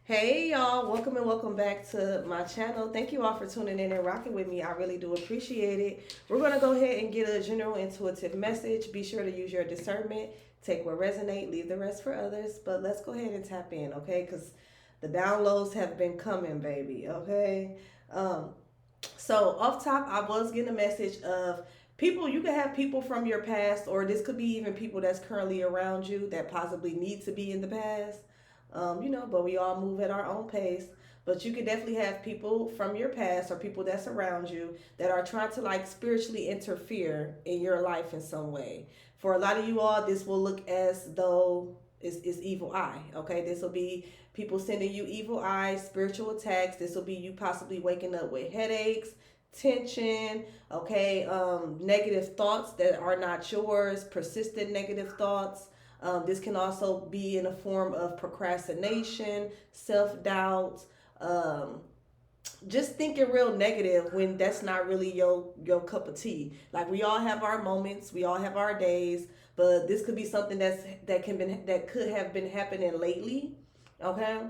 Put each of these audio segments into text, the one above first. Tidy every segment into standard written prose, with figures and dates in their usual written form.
Hey y'all, welcome and welcome back to my channel. Thank you all for tuning in and rocking with me. I really do appreciate it. We're going to go ahead and get a general intuitive message. Be sure to use your discernment. Take what resonate, leave the rest for others. But let's go ahead and tap in, okay? Because the downloads have been coming, baby, okay? Um, so off top, I was getting a message of people. You can have people from your past, or this could be even people that's currently around you that possibly need to be in the past. But we all move at our own pace. But you could definitely have people from your past or people that's around you that are trying to like spiritually interfere in your life in some way. For a lot of you all, this will look as though it's evil eye. Okay, this will be people sending you evil eyes, spiritual attacks. This will be you possibly waking up with headaches, tension, okay, negative thoughts that are not yours, persistent negative thoughts. This can also be in a form of procrastination, self doubt, um, just thinking real negative when that's not really your cup of tea. Like we all have our moments, we all have our days, but this could be something that could have been happening lately. Okay,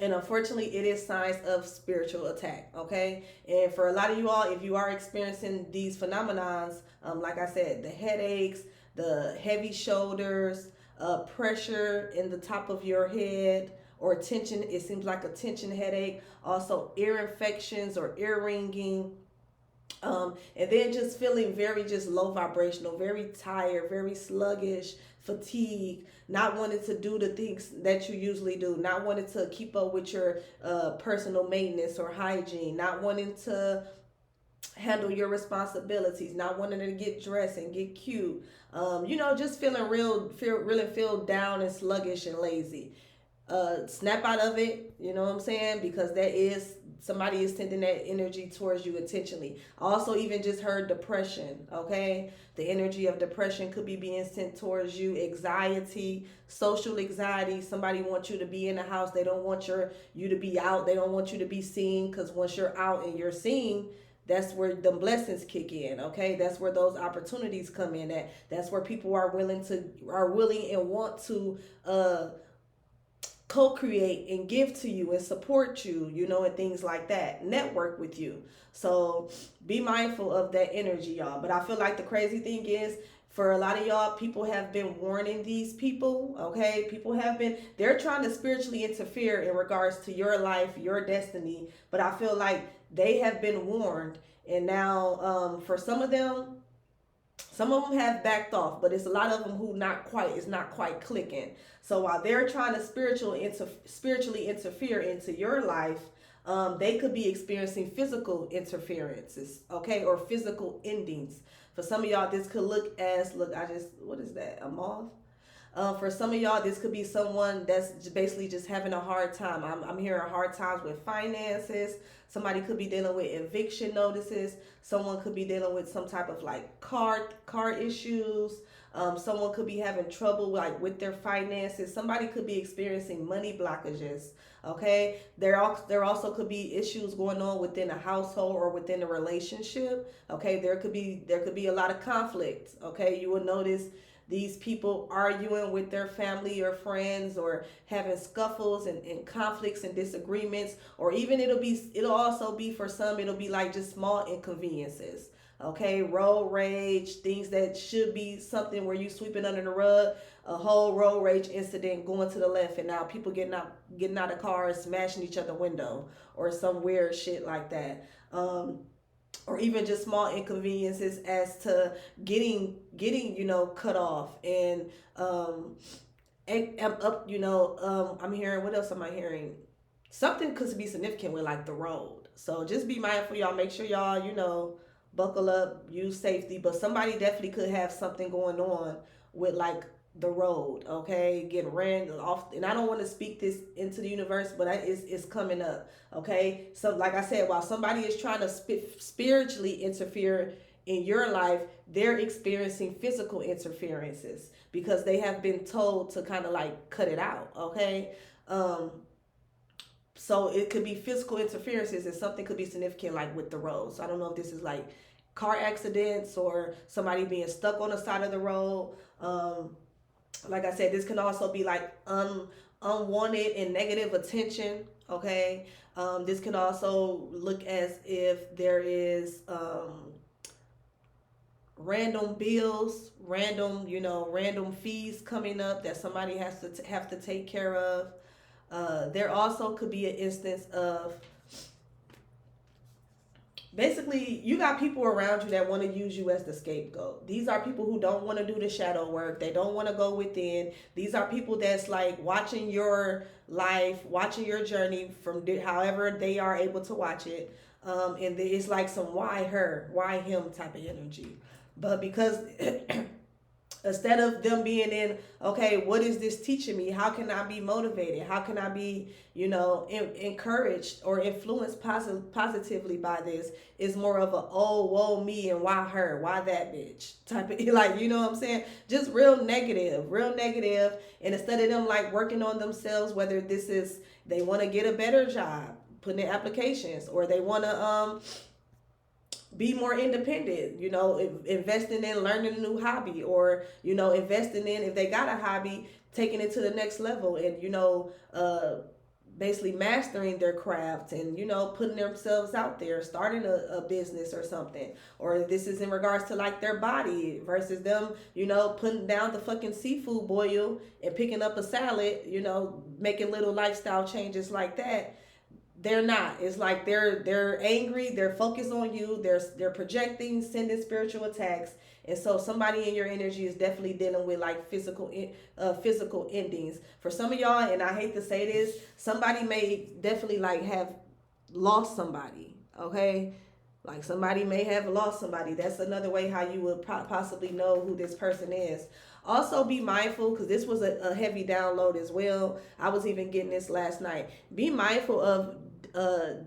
and unfortunately it is signs of spiritual attack. Okay, and for a lot of you all, if you are experiencing these phenomenons, like I said, the headaches, the heavy shoulders, pressure in the top of your head, or tension, it seems like a tension headache, also ear infections or ear ringing, and then just feeling very just low vibrational, very tired, very sluggish, fatigued, not wanting to do the things that you usually do, not wanting to keep up with your personal maintenance or hygiene, not wanting to handle your responsibilities, not wanting to get dressed and get cute. Just feeling really feel down and sluggish and lazy. Snap out of it, you know what I'm saying? Because that is somebody is sending that energy towards you intentionally. I also even just heard depression, okay? The energy of depression could be being sent towards you, anxiety, social anxiety. Somebody wants you to be in the house. They don't want you to be out. They don't want you to be seen, because once you're out and you're seen, that's where the blessings kick in. Okay, that's where those opportunities come in. That's where people are willing and want to co-create and give to you and support you, and things like that, network with you. So be mindful of that energy, y'all. But I feel like the crazy thing is, for a lot of y'all, people have been warning these people. Okay, they're trying to spiritually interfere in regards to your life, your destiny. But I feel like they have been warned, and now for some of them have backed off, but it's a lot of them who it's not quite clicking. So while they're trying to spiritually interfere into your life, they could be experiencing physical interferences, okay, or physical endings. For some of y'all, this could what is that, a moth? For some of y'all, this could be someone that's basically just having a hard time. I'm hearing hard times with finances. Somebody could be dealing with eviction notices. Someone could be dealing with some type of like car issues. Someone could be having trouble like with their finances. Somebody could be experiencing money blockages. Okay, there also could be issues going on within a household or within a relationship. Okay, there could be a lot of conflict. Okay, you will notice these people arguing with their family or friends, or having scuffles and conflicts and disagreements, or even it'll also be, for some, it'll be like just small inconveniences. Okay, road rage, things that should be something where you sweep it under the rug, a whole road rage incident going to the left, and now people getting out of cars, smashing each other window, or some weird shit like that. Or even just small inconveniences as to getting cut off, and I'm up, I'm hearing, what else am I hearing? Something could be significant with like the road. So just be mindful, y'all. Make sure y'all, buckle up, use safety. But somebody definitely could have something going on with like the road, okay, getting ran off. And I don't want to speak this into the universe, but it's coming up, okay. So like I said, while somebody is trying to spiritually interfere in your life, they're experiencing physical interferences because they have been told to kind of like cut it out, okay. So it could be physical interferences, and something could be significant like with the road. So I don't know if this is like car accidents or somebody being stuck on the side of the road. Like I said, this can also be like unwanted and negative attention. Okay. This can also look as if there is random bills, random fees coming up that somebody has to have to take care of. There also could be an instance of, basically, you got people around you that want to use you as the scapegoat. These are people who don't want to do the shadow work. They don't want to go within. These are people that's like watching your life, watching your journey from however they are able to watch it. And it's like some why her, why him type of energy. But because instead of them being in, okay, what is this teaching me? How can I be motivated? How can I be, encouraged or influenced positively by this? Is more of a, oh, whoa, me, and why her? Why that bitch? Type of, like, you know what I'm saying? Just real negative. And instead of them like working on themselves, whether this is, they want to get a better job, putting in applications, or they want to, be more independent, investing in learning a new hobby, or, investing in, if they got a hobby, taking it to the next level, and, basically mastering their craft, and, putting themselves out there, starting a business or something. Or this is in regards to like their body versus them, putting down the fucking seafood boil and picking up a salad, making little lifestyle changes like that. They're not. It's like they're angry. They're focused on you. They're projecting, sending spiritual attacks, and so somebody in your energy is definitely dealing with like physical endings. For some of y'all, and I hate to say this, somebody may definitely like have lost somebody. Okay, like somebody may have lost somebody. That's another way how you would possibly know who this person is. Also, be mindful, because this was a heavy download as well. I was even getting this last night. Be mindful of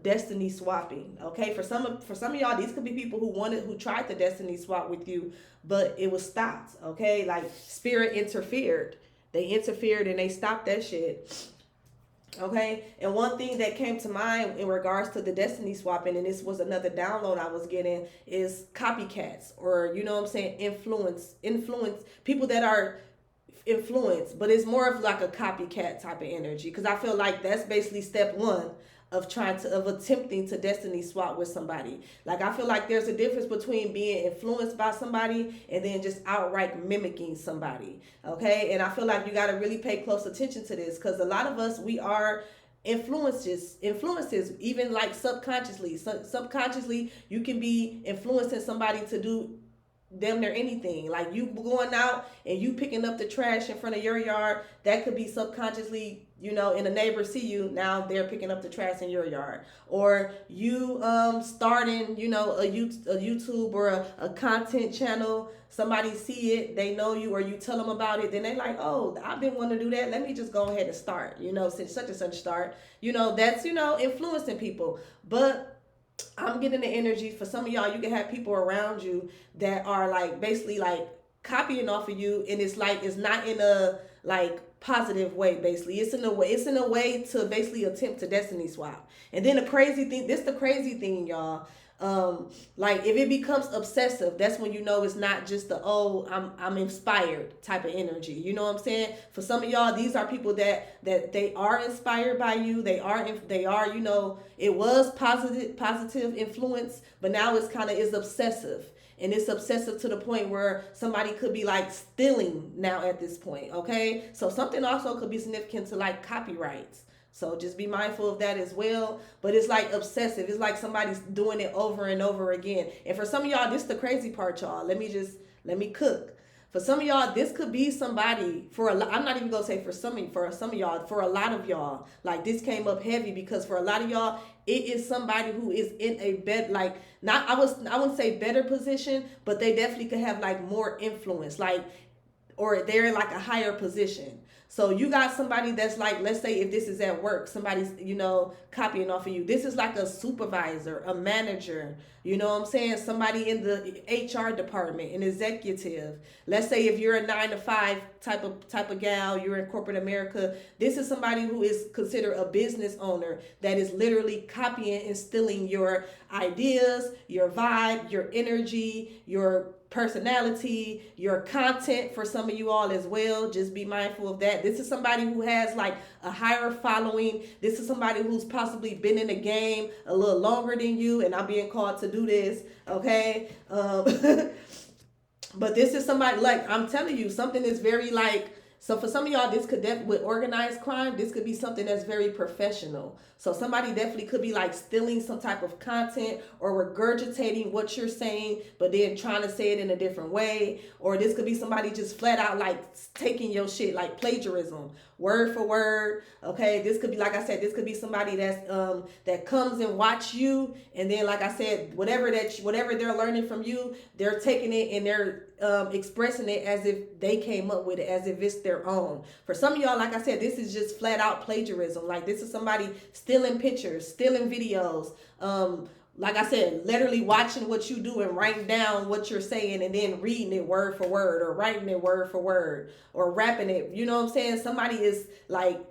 destiny swapping. Okay, for some of y'all, these could be people who tried to destiny swap with you, but it was stopped. Okay, like spirit interfered. They interfered and they stopped that shit. Okay, and one thing that came to mind in regards to the destiny swapping, and this was another download I was getting, is copycats, or influence people that are influenced, but it's more of like a copycat type of energy, because I feel like that's basically step one of attempting to destiny swap with somebody. Like, I feel like there's a difference between being influenced by somebody and then just outright mimicking somebody. Okay, and I feel like you got to really pay close attention to this, because a lot of us, we are influences, even like subconsciously you can be influencing somebody to do damn near anything. Like, you going out and you picking up the trash in front of your yard, that could be subconsciously, and the neighbors see you, now they're picking up the trash in your yard. Or you starting, a YouTube or a content channel, somebody see it, they know you, or you tell them about it, then they like, oh, I've been wanting to do that, let me just go ahead and start, since such and such start, that's, influencing people. But I'm getting the energy for some of y'all, you can have people around you that are like basically like copying off of you, and it's like, it's not in a like positive way. Basically, it's in a way to basically attempt to destiny swap. And then the crazy thing, y'all, like if it becomes obsessive, that's when it's not just the, oh, I'm inspired type of energy. You know what I'm saying? For some of y'all, these are people that they are inspired by you. They are it was positive influence, but now it's obsessive. And it's obsessive to the point where somebody could be like stealing now at this point. Okay, so something also could be significant to like copyrights. So just be mindful of that as well. But it's like obsessive. It's like somebody's doing it over and over again. And for some of y'all, this is the crazy part, y'all. Let me cook. For some of y'all, this could be somebody, I'm not even gonna say for some of y'all, for a lot of y'all, like this came up heavy, because for a lot of y'all, it is somebody who is in a I wouldn't say better position, but they definitely could have like more influence, like, or they're in like a higher position. So you got somebody that's like, let's say if this is at work, somebody's, copying off of you. This is like a supervisor, a manager, you know what I'm saying? Somebody in the HR department, an executive. Let's say if you're a 9-to-5 type of gal, you're in corporate America. This is somebody who is considered a business owner that is literally copying and stealing your ideas, your vibe, your energy, your personality, your content for some of you all as well. Just be mindful of that. This is somebody who has like a higher following. This is somebody who's possibly been in the game a little longer than you, and I'm being called to do this, okay? But this is somebody, like, I'm telling you, something is very like, so for some of y'all, this could with organized crime, this could be something that's very professional. So somebody definitely could be like stealing some type of content or regurgitating what you're saying, but then trying to say it in a different way. Or this could be somebody just flat out like taking your shit, like plagiarism, word for word. Okay, this could be, like I said, this could be somebody that's that comes and watch you, and then, like I said, whatever they're learning from you, they're taking it and they're expressing it as if they came up with it, as if it's their own. For some of y'all, like I said, this is just flat out plagiarism. Like, this is somebody stealing pictures, stealing videos, like I said, literally watching what you do and writing down what you're saying and then reading it word for word, or writing it word for word, or rapping it. You know what I'm saying? Somebody is like,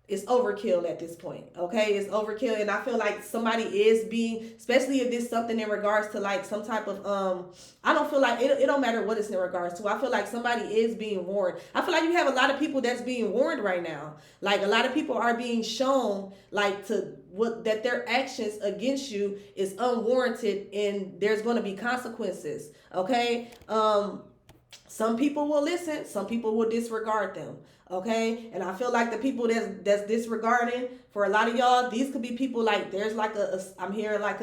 it's overkill at this point. Okay, it's overkill. And I feel like somebody is being, especially if there's something in regards to like some type of I don't feel like it don't matter what it's in regards to. I feel like somebody is being warned. I feel like you have a lot of people that's being warned right now. Like, a lot of people are being shown like that their actions against you is unwarranted and there's going to be consequences. Okay, some people will listen, some people will disregard them. Okay, and I feel like the people that's disregarding, for a lot of y'all, these could be people like, there's like I'm hearing like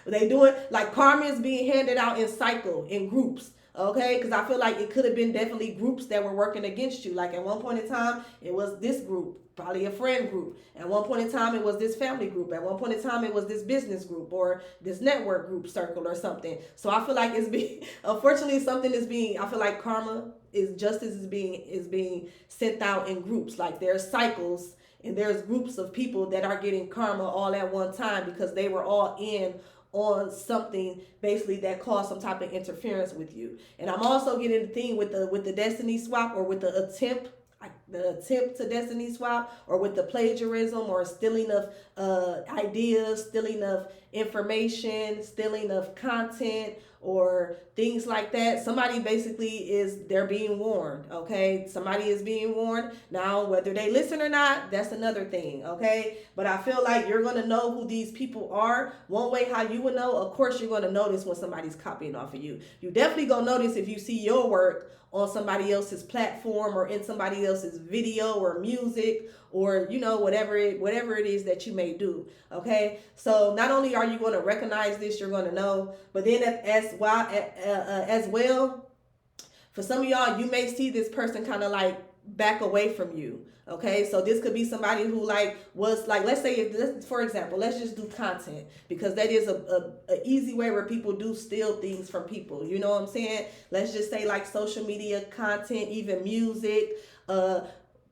they do it like karma is being handed out in cycle, in groups. Okay, because I feel like it could have been definitely groups that were working against you. Like, at one point in time, it was this group, probably a friend group. At one point in time, it was this family group. At one point in time, it was this business group or this network group circle or something. So I feel like it's being, unfortunately, something is being, I feel like karma is, justice is being sent out in groups. Like, there's cycles and there's groups of people that are getting karma all at one time because they were all in on something basically that caused some type of interference with you. And I'm also getting the thing with the destiny swap, or with the attempt to destiny swap, or with the plagiarism or stealing of ideas, stealing of information, stealing of content, or things like that. Somebody basically they're being warned. Okay, somebody is being warned. Now, whether they listen or not, that's another thing. Okay, but I feel like you're going to know who these people are. One way how you would know, of course, you're going to notice when somebody's copying off of you. You definitely going to notice if you see your work on somebody else's platform or in somebody else's video or music, or, you know, whatever it is that you may do. Okay, so not only are you going to recognize this, you're going to know, but then as well, for some of y'all, you may see this person kind of like back away from you. Okay, so this could be somebody who like was like, let's say, for example, let's just do content, because that is a easy way where people do steal things from people. You know what I'm saying? Let's just say like social media content, even music,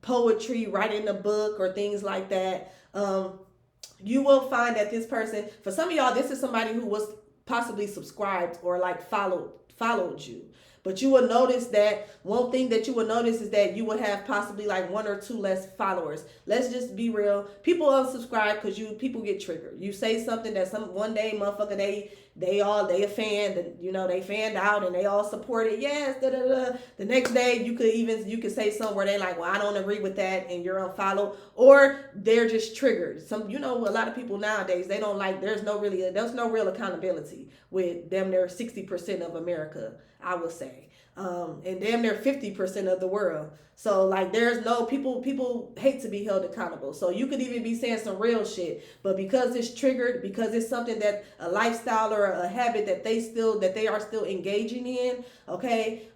poetry, writing a book, or things like that. You will find that this person, for some of y'all, this is somebody who was possibly subscribed or like followed you. But you will notice that one thing that you will notice is that you will have possibly like 1 or 2 less followers. Let's just be real. People unsubscribe because people get triggered. You say something that one day, motherfucker, they a fan, that, you know, they fanned out and they all support it. Yes, da da da. The next day you could say something where they like, well, I don't agree with that, and you're unfollowed, or they're just triggered. A lot of people nowadays, they don't like, there's no real accountability with them. They're 60% of America, I would say, and damn near 50% of the world. So like, there's no people hate to be held accountable. So you could even be saying some real shit, but because it's triggered, because it's something that a lifestyle or a habit that they are still engaging in. Okay,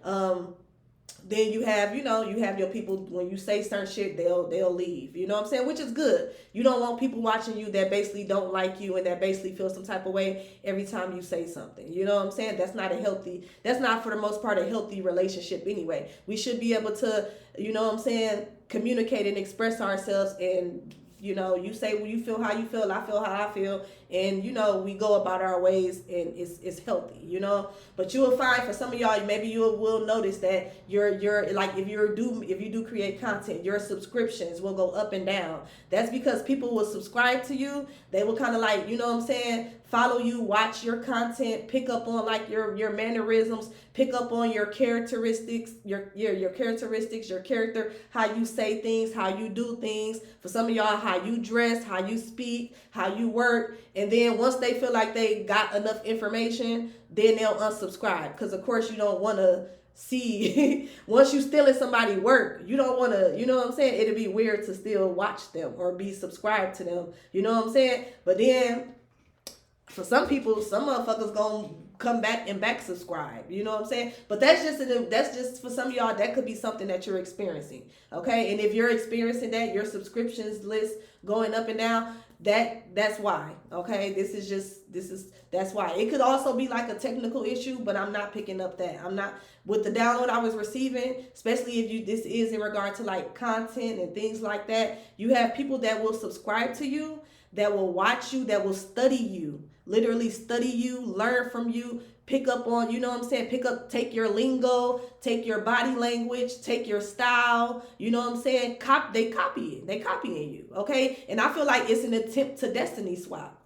then you have your people, when you say certain shit, they'll leave. You know what I'm saying? Which is good. You don't want people watching you that basically don't like you and that basically feel some type of way every time you say something. You know what I'm saying? That's not for the most part a healthy relationship anyway. We should be able to, you know what I'm saying, communicate and express ourselves and you know, you say, well, you feel how you feel, I feel how I feel, and you know, we go about our ways, and it's healthy, you know. But you will find for some of y'all, maybe you will notice that you're like, if you do create content, your subscriptions will go up and down. That's because people will subscribe to you. They will kind of like, you know what I'm saying, follow you, watch your content, pick up on like your mannerisms, pick up on your characteristics, your characteristics, your character, how you say things, how you do things. For some of y'all, how you dress, how you speak, how you work. And then once they feel like they got enough information, then they'll unsubscribe. Because of course you don't want to see once you stealing somebody's work, you don't want to, you know what I'm saying, it'd be weird to still watch them or be subscribed to them, you know what I'm saying. But then for some people, some motherfuckers gonna come back and back subscribe, you know what I'm saying. But that's just for some of y'all, that could be something that you're experiencing, okay. And if you're experiencing that, your subscriptions list going up and down, that's why, okay. That's why. It could also be like a technical issue, but I'm not picking up that. I'm not, with the download I was receiving, especially if this is in regard to like content and things like that. You have people that will subscribe to you, that will watch you, that will study you, literally study you, learn from you, pick up on, you know what I'm saying, take your lingo, take your body language, take your style, you know what I'm saying. They copying you, okay. And I feel like it's an attempt to destiny swap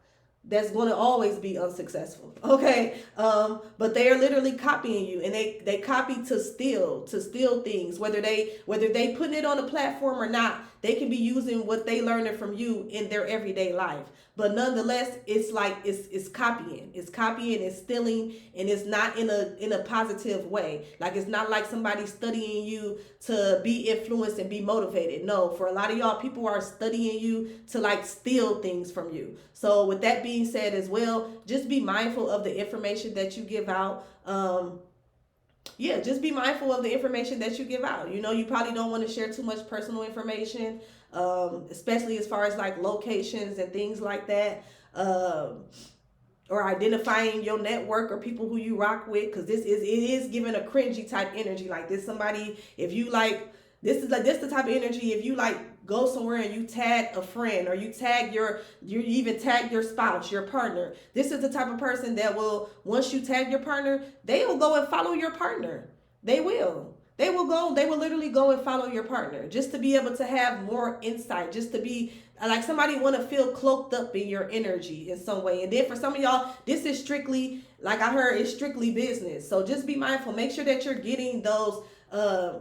that's going to always be unsuccessful, okay. But they are literally copying you, and they copy to steal things, whether they putting it on a platform or not. They can be using what they learning from you in their everyday life. But nonetheless, it's like it's copying, it's stealing, and it's not in a positive way. Like, it's not like somebody studying you to be influenced and be motivated. No, for a lot of y'all, people are studying you to like steal things from you. So with that being said as well, just be mindful of the information that you give out. Just be mindful of the information that you give out. You know, you probably don't want to share too much personal information, especially as far as like locations and things like that, or identifying your network or people who you rock with, because it is giving a cringy type energy. Like, this somebody, if you like, this is the type of energy, if you like go somewhere and you tag a friend, or you even tag your spouse, your partner. This is the type of person that will, once you tag your partner, they will go and follow your partner. They will literally go and follow your partner, just to be able to have more insight, just to be like, somebody want to feel cloaked up in your energy in some way. And then for some of y'all, this is strictly, like I heard, it's strictly business. So just be mindful. Make sure that you're getting those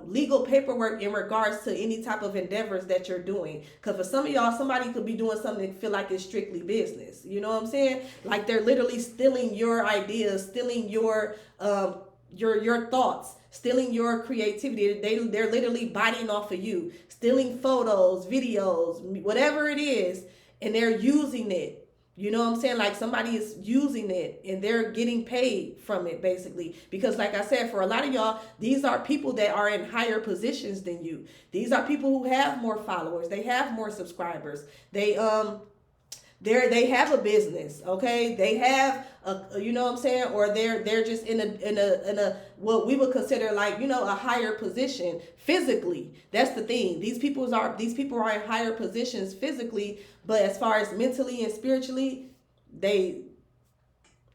legal paperwork in regards to any type of endeavors that you're doing. Because for some of y'all, somebody could be doing something that feel like it's strictly business. You know what I'm saying? Like, they're literally stealing your ideas, stealing your thoughts, stealing your creativity. They're literally biting off of you, stealing photos, videos, whatever it is, and they're using it. You know what I'm saying? Like, somebody is using it and they're getting paid from it, basically. Because like I said, for a lot of y'all, these are people that are in higher positions than you. These are people who have more followers. They have more subscribers. They have a business, okay? They have a, you know what I'm saying? Or they're just in a what we would consider like, you know, a higher position physically. That's the thing. These people are in higher positions physically, but as far as mentally and spiritually, they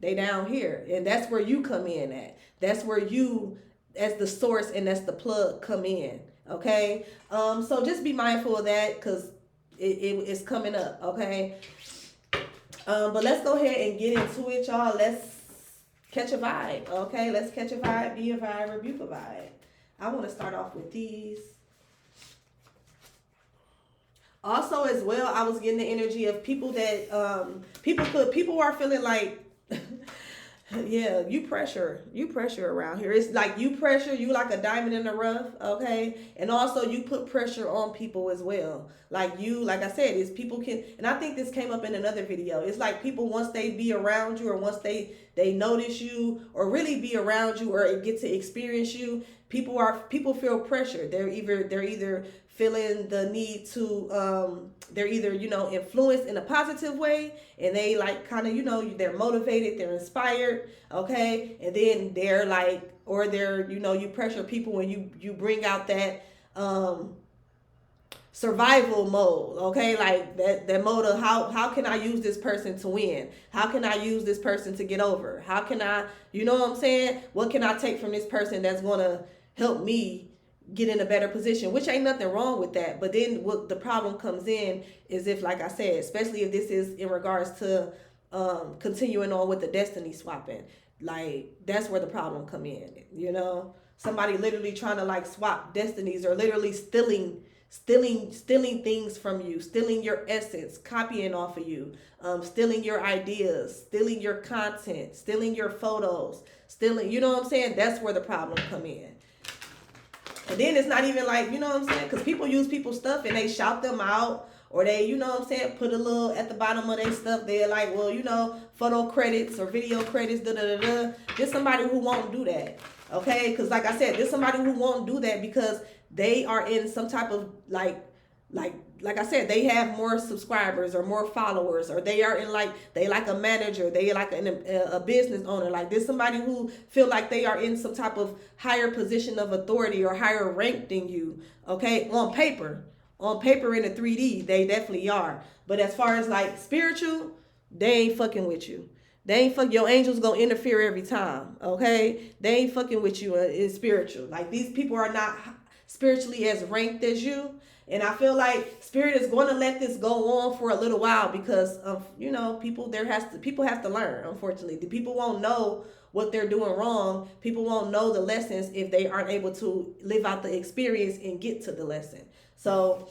down here. And that's where you come in at. That's where you, as the source and as the plug, come in, okay? So just be mindful of that, because it's coming up, okay? But let's go ahead and get into it, y'all. Let's catch a vibe, okay? Let's catch a vibe, be a vibe, rebuke a vibe. I want to start off with these. Also, as well, I was getting the energy of people that people are feeling like yeah, you pressure around here. It's like you like a diamond in the rough, okay? And also you put pressure on people as well. Like I said, is people can, and I think this came up in another video. It's like people, once they be around you, or once they notice you, or really be around you, or get to experience you, people feel pressure. They're either feeling the need to they're either, you know, influenced in a positive way, and they like kind of, you know, they're motivated, they're inspired, okay? And then they're like, or they're, you know, you pressure people when you bring out that survival mode, okay? Like that mode of how can I use this person to win? How can I use this person to get over? How can I, you know what I'm saying? What can I take from this person that's gonna help me get in a better position? Which ain't nothing wrong with that. But then what the problem comes in is if, like I said, especially if this is in regards to continuing on with the destiny swapping, like that's where the problem come in, you know? Somebody literally trying to like swap destinies, or literally stealing things from you, stealing your essence, copying off of you, stealing your ideas, stealing your content, stealing your photos, stealing, you know what I'm saying? That's where the problem come in. And then it's not even like, you know what I'm saying? Because people use people's stuff and they shout them out, or they, you know what I'm saying, put a little at the bottom of their stuff. They're like, well, you know, photo credits or video credits, da-da-da-da. There's somebody who won't do that, okay? Because like I said, there's somebody who won't do that because they are in some type of like I said, they have more subscribers or more followers, or they are in like, they like a manager, they like a business owner. Like there's somebody who feel like they are in some type of higher position of authority or higher rank than you, okay? On paper in the 3D, they definitely are. But as far as like spiritual, they ain't fucking with you. They ain't fucking, your angels gonna interfere every time, okay? They ain't fucking with you in spiritual. Like these people are not spiritually as ranked as you. And I feel like spirit is going to let this go on for a little while because of, you know, people have to learn. Unfortunately, the people won't know what they're doing wrong. People won't know the lessons if they aren't able to live out the experience and get to the lesson. So,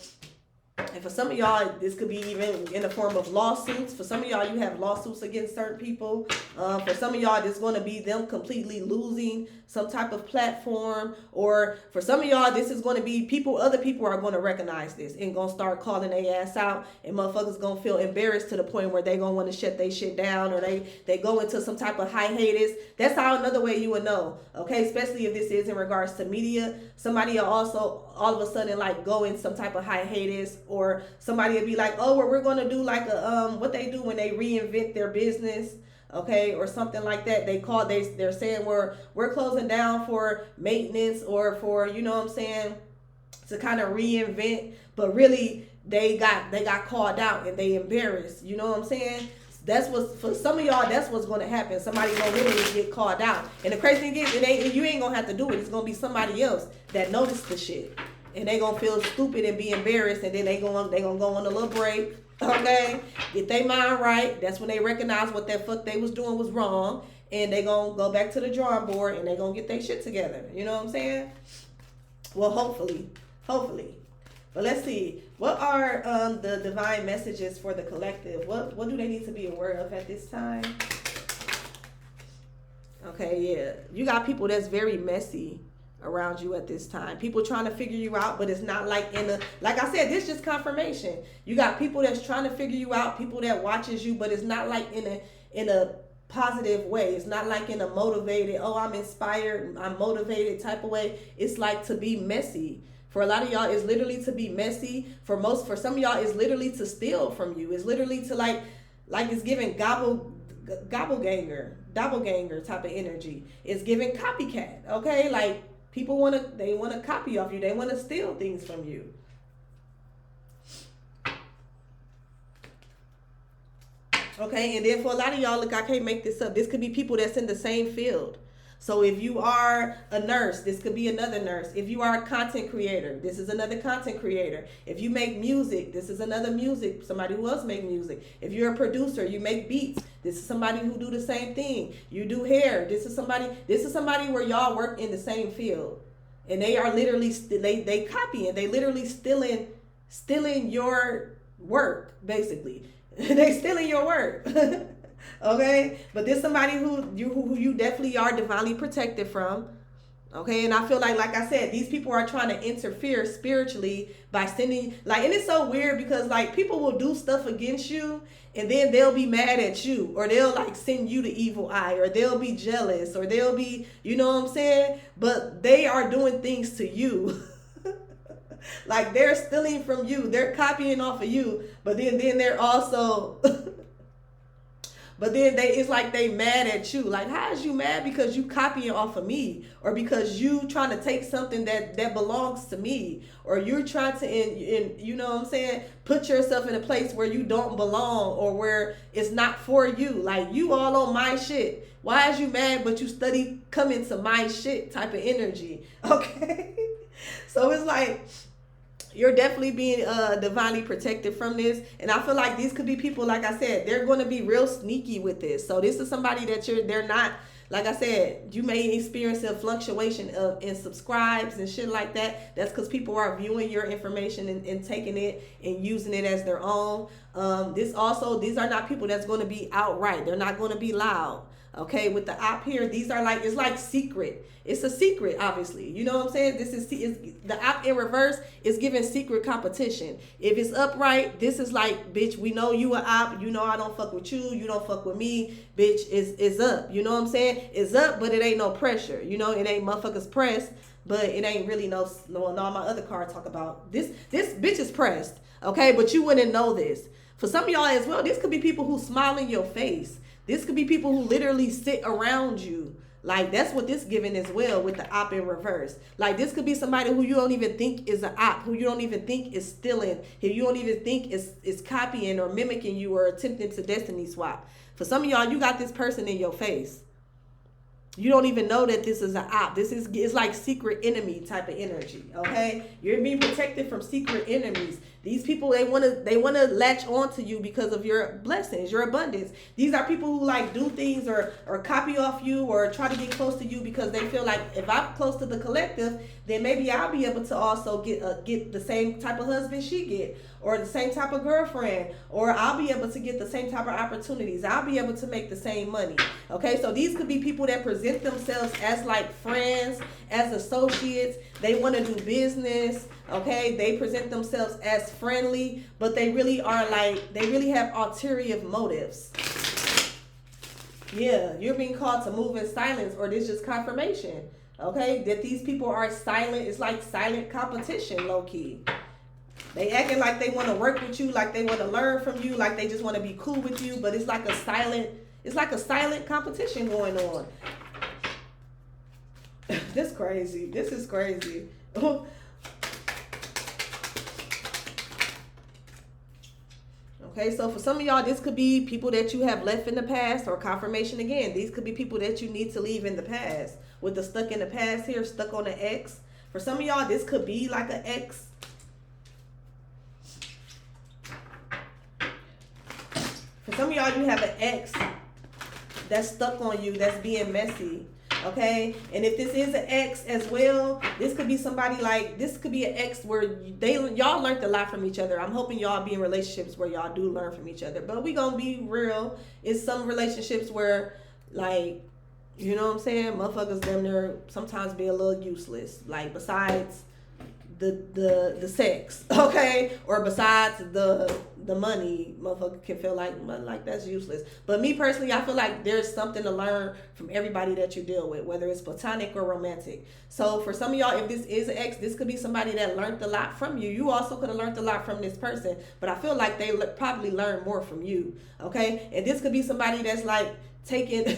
and for some of y'all, this could be even in the form of lawsuits. For some of y'all, you have lawsuits against certain people. For some of y'all, it's going to be them completely losing some type of platform. Or for some of y'all, this is going to be other people are going to recognize this and going to start calling their ass out. And motherfuckers going to feel embarrassed to the point where they going to want to shut their shit down, or they go into some type of hiatus. That's how another way you would know, okay? Especially if this is in regards to media. Somebody will also all of a sudden like go in some type of hiatus, or somebody will be like, oh, well, we're going to do like a what they do when they reinvent their business, okay, or something like that. They're saying we're closing down for maintenance, or for, you know what I'm saying, to kind of reinvent, but really they got called out and they embarrassed, you know what I'm saying? That's what, for some of y'all, that's what's going to happen. Somebody gonna literally get called out. And the crazy thing is, you ain't gonna have to do it. It's gonna be somebody else that noticed the shit, and they gonna feel stupid and be embarrassed, and then they gonna go on a little break, okay? Get their mind right. That's when they recognize what that fuck they was doing was wrong, and they gonna go back to the drawing board, and they gonna get their shit together. You know what I'm saying? Well, hopefully. But let's see. What are the divine messages for the collective? What do they need to be aware of at this time? Okay, yeah. You got people that's very messy around you at this time. People trying to figure you out, but it's not like like I said, this is just confirmation. You got people that's trying to figure you out, people that watches you, but it's not like in a positive way. It's not like in a motivated, oh, I'm inspired, I'm motivated type of way. It's like to be messy. For a lot of y'all, it's literally to be messy. For some of y'all, it's literally to steal from you. It's literally to like it's giving doppelganger type of energy. It's giving copycat, okay? Like people want to copy off you. They want to steal things from you. Okay, and then for a lot of y'all, look, I can't make this up. This could be people that's in the same field. So if you are a nurse, this could be another nurse. If you are a content creator, this is another content creator. If you make music, this is another music, somebody who else make music. If you're a producer, you make beats, this is somebody who do the same thing. You do hair, this is somebody where y'all work in the same field. And they are literally, they copying, they literally stealing your work, basically. They stealing your work. Okay, but there's somebody who you definitely are divinely protected from. Okay, and I feel like I said, these people are trying to interfere spiritually by sending, like, and it's so weird because like people will do stuff against you and then they'll be mad at you, or they'll like send you the evil eye, or they'll be jealous, or they'll be, you know what I'm saying? But they are doing things to you. Like they're stealing from you, they're copying off of you, but then they're also But then it's like they mad at you. Like, how is you mad? Because you copying off of me, or because you trying to take something that belongs to me, or you're trying to you know what I'm saying, put yourself in a place where you don't belong, or where it's not for you. Like, you all on my shit. Why is you mad? But you study coming to my shit type of energy. Okay. So it's like, you're definitely being divinely protected from this. And I feel like these could be people, like I said, they're going to be real sneaky with this. So this is somebody that they're not, like I said, you may experience a fluctuation in subscribes and shit like that. That's because people are viewing your information and taking it and using it as their own. These are not people that's going to be outright. They're not going to be loud. Okay, with the op here, these are like, it's like secret. It's a secret, obviously. You know what I'm saying? This is the op in reverse is giving secret competition. If it's upright, this is like, bitch, we know you a op. You know I don't fuck with you. You don't fuck with me. Bitch, is up. You know what I'm saying? It's up, but it ain't no pressure. You know, it ain't motherfuckers pressed, but it ain't really no my other card talk about this bitch is pressed. Okay, but you wouldn't know this. For some of y'all as well, this could be people who smile in your face. This could be people who literally sit around you. Like, that's what this giving as well with the op in reverse. Like, this could be somebody who you don't even think is an op, who you don't even think is stealing, who you don't even think is copying or mimicking you or attempting to destiny swap. For some of y'all, you got this person in your face. You don't even know that this is an op. It's like secret enemy type of energy. Okay, you're being protected from secret enemies. These people, they wanna latch on to you because of your blessings, your abundance. These are people who like do things or copy off you or try to get close to you because they feel like, if I'm close to the collective, then maybe I'll be able to also get the same type of husband she get, or the same type of girlfriend, or I'll be able to get the same type of opportunities. I'll be able to make the same money. Okay, so these could be people that present themselves as like friends, as associates. They want to do business. Okay, they present themselves as friendly, but they really are like, they really have ulterior motives. Yeah, you're being called to move in silence, or this just confirmation. Okay, that these people are silent. It's like silent competition, low key. They acting like they want to work with you, like they want to learn from you, like they just want to be cool with you, but it's like a silent competition going on. This crazy. This is crazy. Okay, so for some of y'all, this could be people that you have left in the past, or confirmation again. These could be people that you need to leave in the past. With the stuck in the past here, stuck on an ex. For some of y'all, this could be like an ex. For some of y'all, you have an ex that's stuck on you, that's being messy. Okay, and if this is an ex as well, this could be somebody like, this could be an ex where y'all learned a lot from each other. I'm hoping y'all be in relationships where y'all do learn from each other. But we gonna be real. It's some relationships where, like, you know what I'm saying, motherfuckers damn near sometimes be a little useless. Like, besides the sex, okay, or besides the money, motherfucker can feel like that's useless. But me personally, I feel like there's something to learn from everybody that you deal with, whether it's platonic or romantic. So for some of y'all, if this is an ex, this could be somebody that learned a lot from you. You also could have learned a lot from this person, but I feel like they probably learned more from you. Okay, and this could be somebody that's like taking.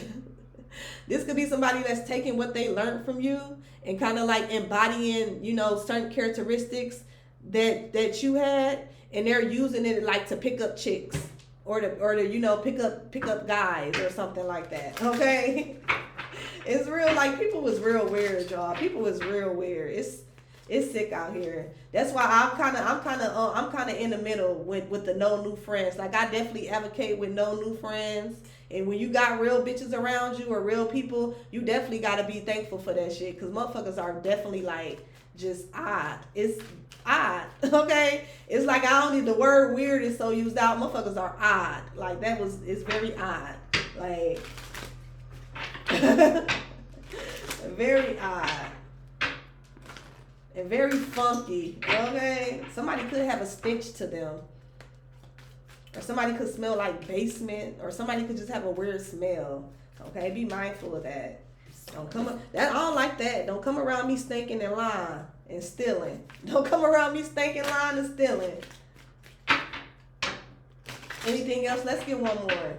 This could be somebody that's taking what they learned from you and kind of like embodying, you know, certain characteristics that you had, and they're using it like to pick up chicks or to you know, pick up guys or something like that. Okay, it's real. Like, people was real weird, y'all. People was real weird. It's sick out here. That's why I'm kind of in the middle with the no new friends. Like, I definitely advocate with no new friends. And when you got real bitches around you or real people, you definitely got to be thankful for that shit. Because motherfuckers are definitely like just odd. It's odd, okay? It's like, I don't need the word weird is so used out. Motherfuckers are odd. Like, it's very odd. Like, very odd. And very funky, okay? Somebody could have a stench to them. Or somebody could smell like basement, or somebody could just have a weird smell. Okay, be mindful of that. I don't like that. Don't come around me stinking and lying and stealing. Don't come around me stinking, lying, and stealing. Anything else? Let's get one more.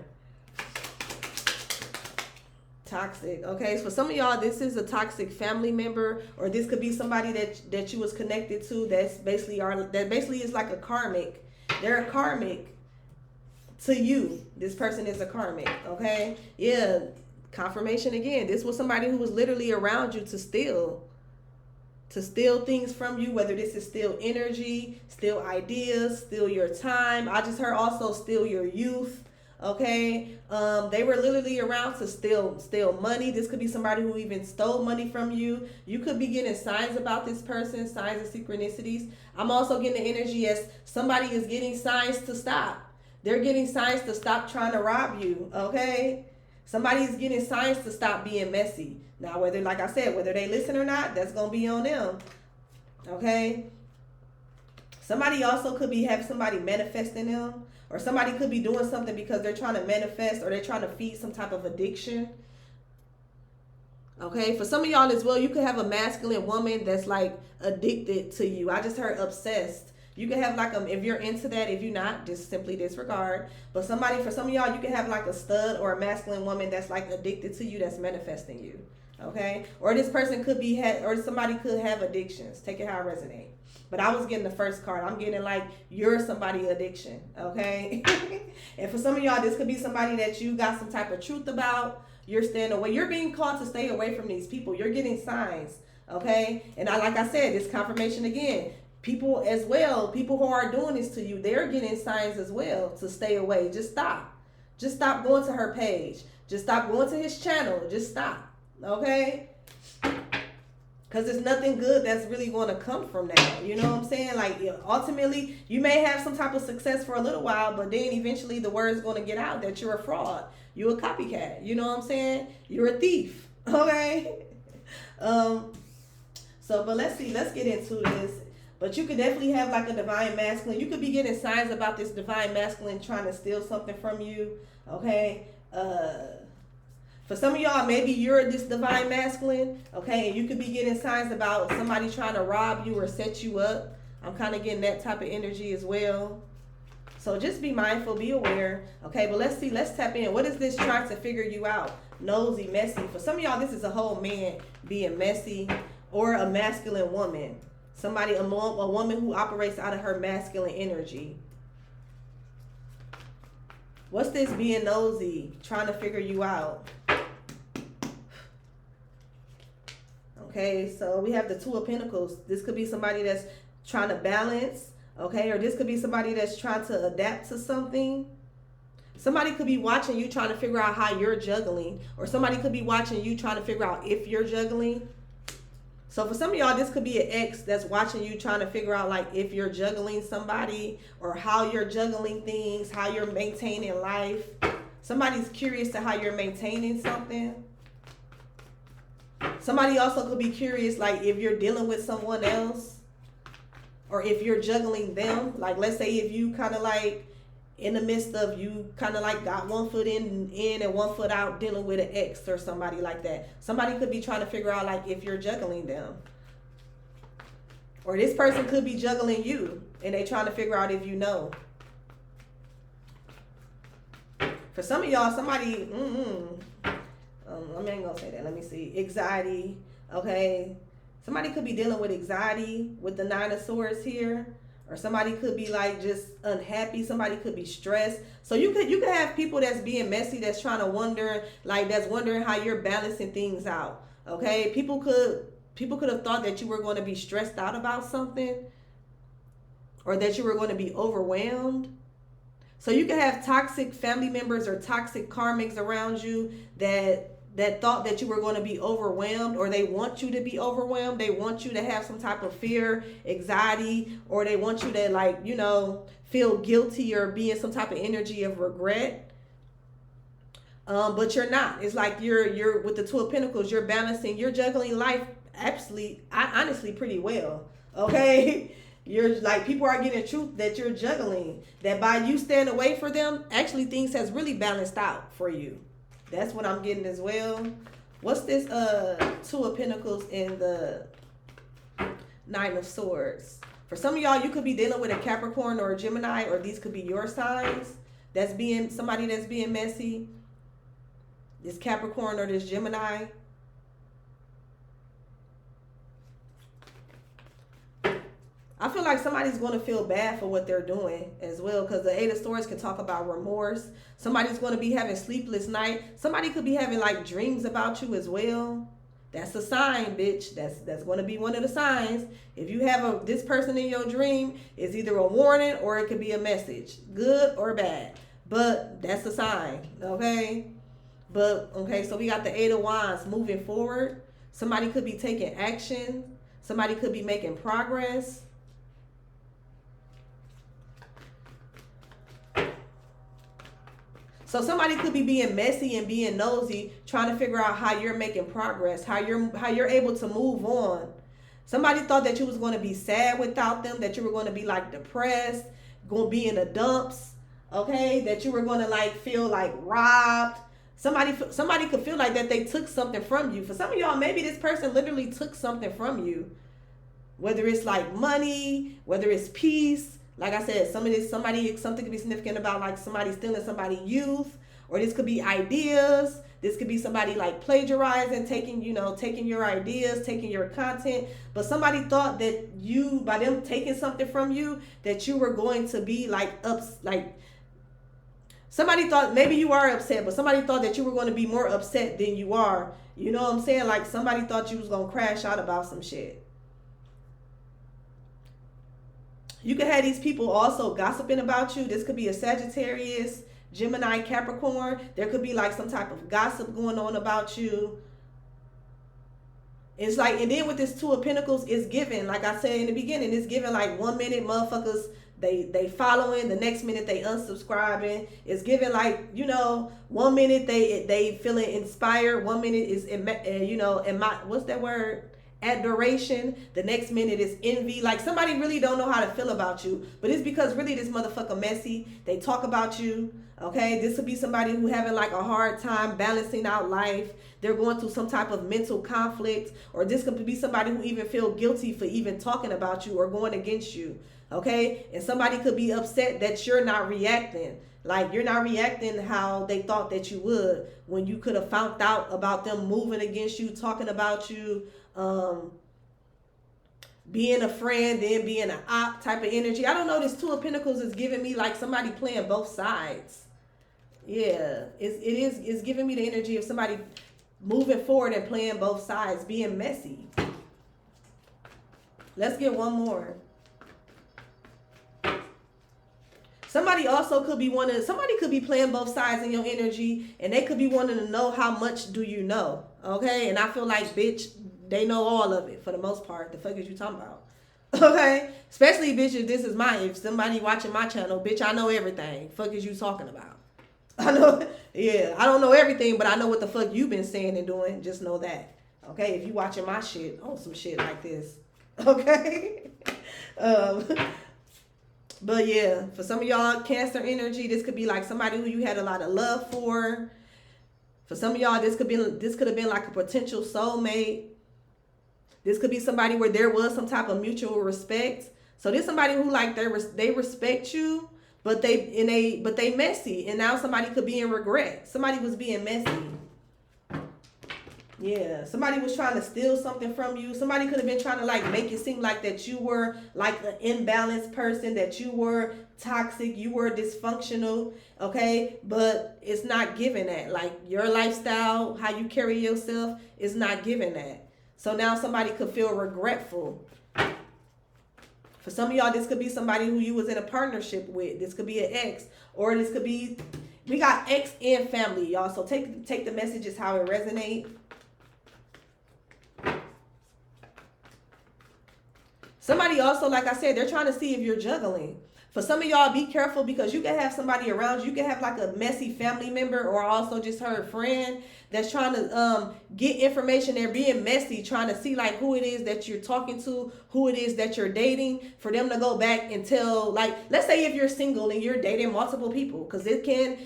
Toxic. Okay, so for some of y'all, this is a toxic family member, or this could be somebody that you was connected to. That basically is like a karmic. They're a karmic to you. This person is a karmic. Okay, yeah. Confirmation again. This was somebody who was literally around you to steal things from you, whether this is steal energy, steal ideas, steal your time. I just heard also steal your youth. Okay, they were literally around to steal money. This could be somebody who even stole money from you. You could be getting signs about this person, signs of synchronicities. I'm also getting the energy as somebody is getting signs to stop. They're getting signs to stop trying to rob you. Okay, somebody's getting signs to stop being messy. Now, whether, like I said, whether they listen or not, that's gonna be on them. Okay. Somebody also could be have somebody manifesting them, or somebody could be doing something because they're trying to manifest, or they're trying to feed some type of addiction. Okay, for some of y'all as well, you could have a masculine woman that's like addicted to you. I just heard obsessed. You can have like if you're into that. If you're not, just simply disregard. But for some of y'all, you can have like a stud or a masculine woman that's like addicted to you, that's manifesting you. Okay, or this person could be or somebody could have addictions. Take it how it resonates. But I was getting the first card. I'm getting like you're somebody addiction. Okay, and for some of y'all, this could be somebody that you got some type of truth about. You're staying away. You're being called to stay away from these people. You're getting signs. Okay, and like I said, this confirmation again. People as well. People who are doing this to you, they're getting signs as well to stay away. Just stop. Just stop going to her page. Just stop going to his channel. Just stop. Okay, because there's nothing good that's really going to come from that. You know what I'm saying? Like, ultimately, you may have some type of success for a little while, but then eventually the word's going to get out that you're a fraud. You're a copycat. You know what I'm saying? You're a thief. Okay. But let's get into this. But you could definitely have like a divine masculine. You could be getting signs about this divine masculine trying to steal something from you. Okay. For some of y'all, maybe you're this divine masculine, okay, and you could be getting signs about somebody trying to rob you or set you up. I'm kind of getting that type of energy as well. So just be mindful, be aware, okay, but let's tap in. What is this trying to figure you out? Nosy, messy. For some of y'all, this is a whole man being messy, or a masculine woman. A woman who operates out of her masculine energy. What's this being nosy, trying to figure you out? Okay, so we have the Two of Pentacles. This could be somebody that's trying to balance, okay? Or this could be somebody that's trying to adapt to something. Somebody could be watching you trying to figure out how you're juggling. Or somebody could be watching you trying to figure out if you're juggling. So for some of y'all, this could be an ex that's watching you trying to figure out like if you're juggling somebody, or how you're juggling things, how you're maintaining life. Somebody's curious to how you're maintaining something. Somebody also could be curious, like if you're dealing with someone else, or if you're juggling them. Like, let's say if you kind of like in the midst of you kind of like got one foot in and one foot out dealing with an ex or somebody like that. Somebody could be trying to figure out like if you're juggling them. Or this person could be juggling you and they trying to figure out if you know. For some of y'all, somebody, I ain't gonna say that. Let me see. Anxiety. Okay. Somebody could be dealing with anxiety with the Nine of Swords here. Or somebody could be like just unhappy. Somebody could be stressed. So you could have people that's being messy, that's trying to wonder, like that's wondering how you're balancing things out. Okay. People could have thought that you were going to be stressed out about something, or that you were going to be overwhelmed. So you could have toxic family members or toxic karmics around you that thought that you were going to be overwhelmed, or they want you to be overwhelmed. They want you to have some type of fear, anxiety, or they want you to like, you know, feel guilty or be in some type of energy of regret. But you're not. It's like you're with the Two of Pentacles, you're balancing, you're juggling life honestly pretty well. Okay. You're like, people are getting truth that you're juggling, that by you staying away from them, actually things has really balanced out for you. That's what I'm getting as well. What's this Two of Pentacles and the Nine of Swords? For some of y'all, you could be dealing with a Capricorn or a Gemini, or these could be your signs. Somebody that's being messy. This Capricorn or this Gemini. I feel like somebody's going to feel bad for what they're doing as well, because the Eight of Swords can talk about remorse. Somebody's going to be having sleepless night. Somebody could be having like dreams about you as well. That's a sign, bitch. That's going to be one of the signs. If you have this person in your dream, it's either a warning or it could be a message, good or bad. But that's a sign, okay? But, okay, so we got the Eight of Wands moving forward. Somebody could be taking action. Somebody could be making progress. So somebody could be being messy and being nosy, trying to figure out how you're making progress, how you're able to move on. Somebody thought that you was going to be sad without them, that you were going to be like depressed, going to be in the dumps, okay? That you were going to like feel like robbed. Somebody could feel like that they took something from you. For some of y'all, maybe this person literally took something from you. Whether it's like money, whether it's peace. Like I said, something could be significant about like somebody stealing somebody's youth, or this could be ideas. This could be somebody like plagiarizing, taking your ideas, taking your content. But somebody thought that by them taking something from you, that you were going to be somebody thought, maybe you are upset, but somebody thought that you were going to be more upset than you are. You know what I'm saying? Like somebody thought you was going to crash out about some shit. You could have these people also gossiping about you. This could be a Sagittarius, Gemini, Capricorn. There could be like some type of gossip going on about you. It's like, and then with this Two of Pentacles, it's given, like I said in the beginning, it's given like 1 minute motherfuckers, they following, the next minute they unsubscribing. It's given like, 1 minute they feeling inspired. 1 minute is, what's that word? Adoration. The next minute is envy. Like somebody really don't know how to feel about you, but it's because really this motherfucker messy. They talk about you. Okay, this could be somebody who having like a hard time balancing out life. They're going through some type of mental conflict, or this could be somebody who even feel guilty for even talking about you or going against you. Okay, and somebody could be upset that you're not reacting. Like you're not reacting how they thought that you would, when you could have found out about them moving against you, talking about you, being a friend, then being an op type of energy. I don't know. This Two of Pentacles is giving me like somebody playing both sides. Yeah, it's giving me the energy of somebody moving forward and playing both sides, being messy. Let's get one more. Somebody also could be somebody could be playing both sides in your energy, and they could be wanting to know how much do you know. Okay, and I feel like, bitch, they know all of it for the most part. The fuck is you talking about? Okay, especially, bitch, if somebody watching my channel, bitch, I know everything. Fuck is you talking about? I know, yeah, I don't know everything, but I know what the fuck you been saying and doing. Just know that. Okay, if you watching my shit on some shit like this. Okay. But yeah, for some of y'all, Cancer energy, this could be like somebody who you had a lot of love for. For some of y'all, this could have been like a potential soulmate. This could be somebody where there was some type of mutual respect. So this somebody who like they respect you, but they messy, and now somebody could be in regret. Somebody was being messy. Yeah, somebody was trying to steal something from you. Somebody could have been trying to like make it seem like that you were like an imbalanced person, that you were toxic, you were dysfunctional, okay? But it's not giving that. Like your lifestyle, how you carry yourself is not giving that. So now somebody could feel regretful. For some of y'all, this could be somebody who you was in a partnership with. This could be an ex, or this could be, we got ex and family, y'all. So take the messages how it resonates. Somebody also, like I said, they're trying to see if you're juggling. For some of y'all, be careful, because you can have somebody around you. You can have like a messy family member, or also just her friend that's trying to get information. They're being messy, trying to see like who it is that you're talking to, who it is that you're dating, for them to go back and tell, like, let's say if you're single and you're dating multiple people, because it can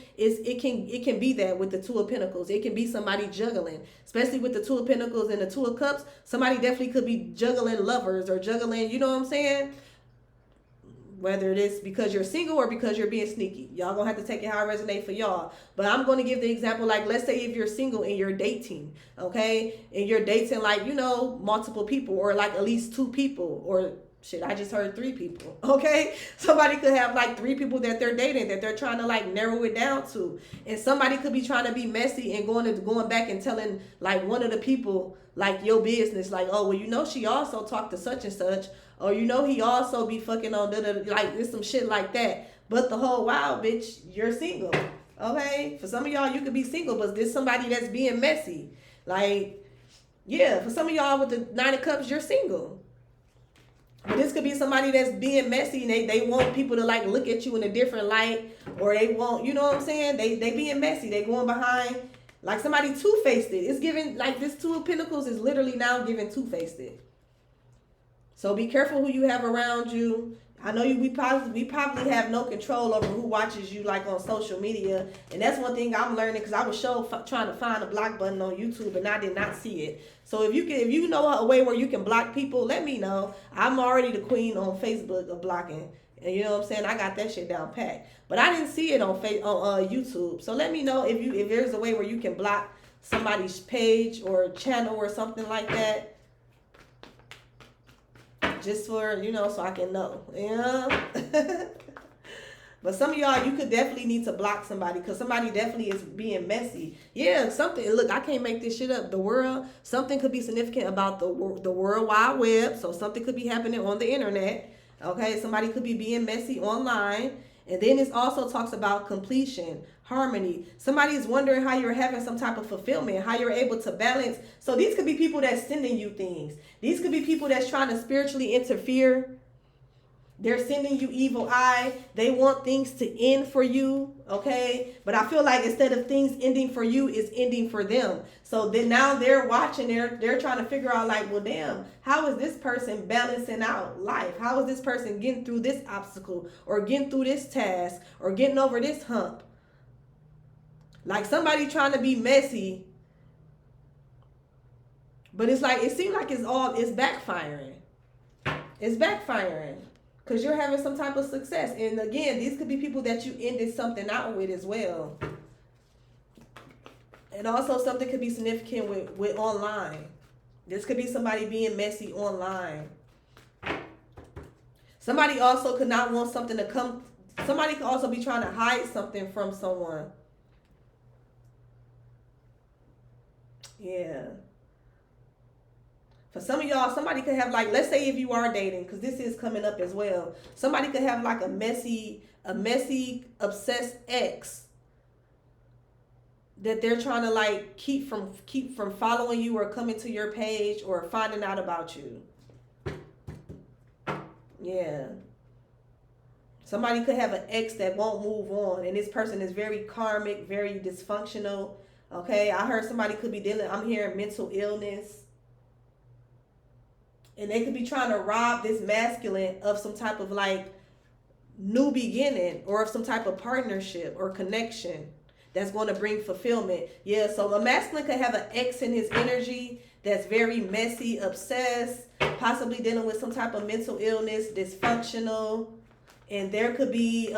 be that with the Two of Pentacles. It can be somebody juggling, especially with the Two of Pentacles and the Two of Cups. Somebody definitely could be juggling lovers or juggling, you know what I'm saying? whether it is because you're single or because you're being sneaky. Y'all gonna have to take it how it resonates for y'all. But I'm gonna give the example, like, let's say if you're single and you're dating, okay? And you're dating, like, you know, multiple people, or like at least 2 people, or shit, I just heard 3 people, okay? Somebody could have like 3 people that they're dating, that they're trying to like narrow it down to. And somebody could be trying to be messy and going back and telling like one of the people like your business, like, oh, well, you know, she also talked to such and such, or you know, he also be fucking on like this, some shit like that. But the whole while, bitch, you're single, okay? For some of y'all, you could be single, but there's somebody that's being messy. Like, yeah, for some of y'all with the 9 of Cups, you're single. But this could be somebody that's being messy, and they want people to like look at you in a different light, or they want, you know what I'm saying? They being messy. They going behind, like somebody two-faced it. It's giving, like this 2 of Pentacles is literally now giving two-faced it. So be careful who you have around you. I know we probably have no control over who watches you like on social media, and that's one thing I'm learning, because I was trying to find a block button on YouTube and I did not see it. So if you know a way where you can block people, let me know. I'm already the queen on Facebook of blocking, and you know what I'm saying, I got that shit down pat. But I didn't see it on YouTube. So let me know if there's a way where you can block somebody's page or channel or something like that. Just for, you know, so I can know. Yeah. But some of y'all, you could definitely need to block somebody, because somebody definitely is being messy. Yeah, something, look, I can't make this shit up. The world, something could be significant about the World Wide Web. So something could be happening on the internet. Okay, somebody could be being messy online. And then it also talks about completion, harmony. Somebody is wondering how you're having some type of fulfillment, how you're able to balance. So these could be people that's sending you things. These could be people that's trying to spiritually interfere. They're sending you evil eye. They want things to end for you, okay? But I feel like instead of things ending for you, it's ending for them. So then now they're watching, they're trying to figure out like, well, damn, how is this person balancing out life? How is this person getting through this obstacle, or getting through this task, or getting over this hump? Like somebody trying to be messy, but it's like, it seems like it's backfiring. It's backfiring. Because you're having some type of success. And again, these could be people that you ended something out with as well. And also something could be significant with online. This could be somebody being messy online. Somebody also could not want something to come. Somebody could also be trying to hide something from someone. Yeah. For some of y'all, somebody could have like, let's say if you are dating, because this is coming up as well. Somebody could have like a messy, obsessed ex that they're trying to like keep from following you or coming to your page or finding out about you. Yeah. Somebody could have an ex that won't move on, and this person is very karmic, very dysfunctional. Okay, I heard somebody could be I'm hearing mental illness. And they could be trying to rob this masculine of some type of like new beginning, or of some type of partnership or connection that's going to bring fulfillment. Yeah, so a masculine could have an ex in his energy that's very messy, obsessed, possibly dealing with some type of mental illness, dysfunctional. And there could be,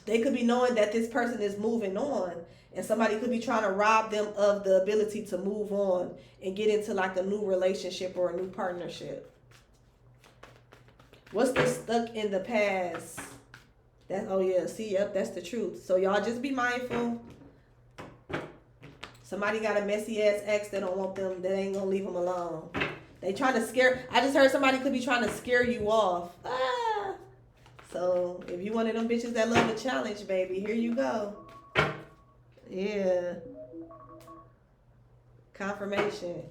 they could be knowing that this person is moving on. And somebody could be trying to rob them of the ability to move on and get into like a new relationship or a new partnership. What's the stuck in the past? Oh yeah, see, yep, that's the truth. So y'all just be mindful. Somebody got a messy ass ex that don't want them, they ain't gonna leave them alone. They trying to scare, I just heard somebody could be trying to scare you off. So if you one of them bitches that love a challenge, baby, here you go. Yeah. Confirmation.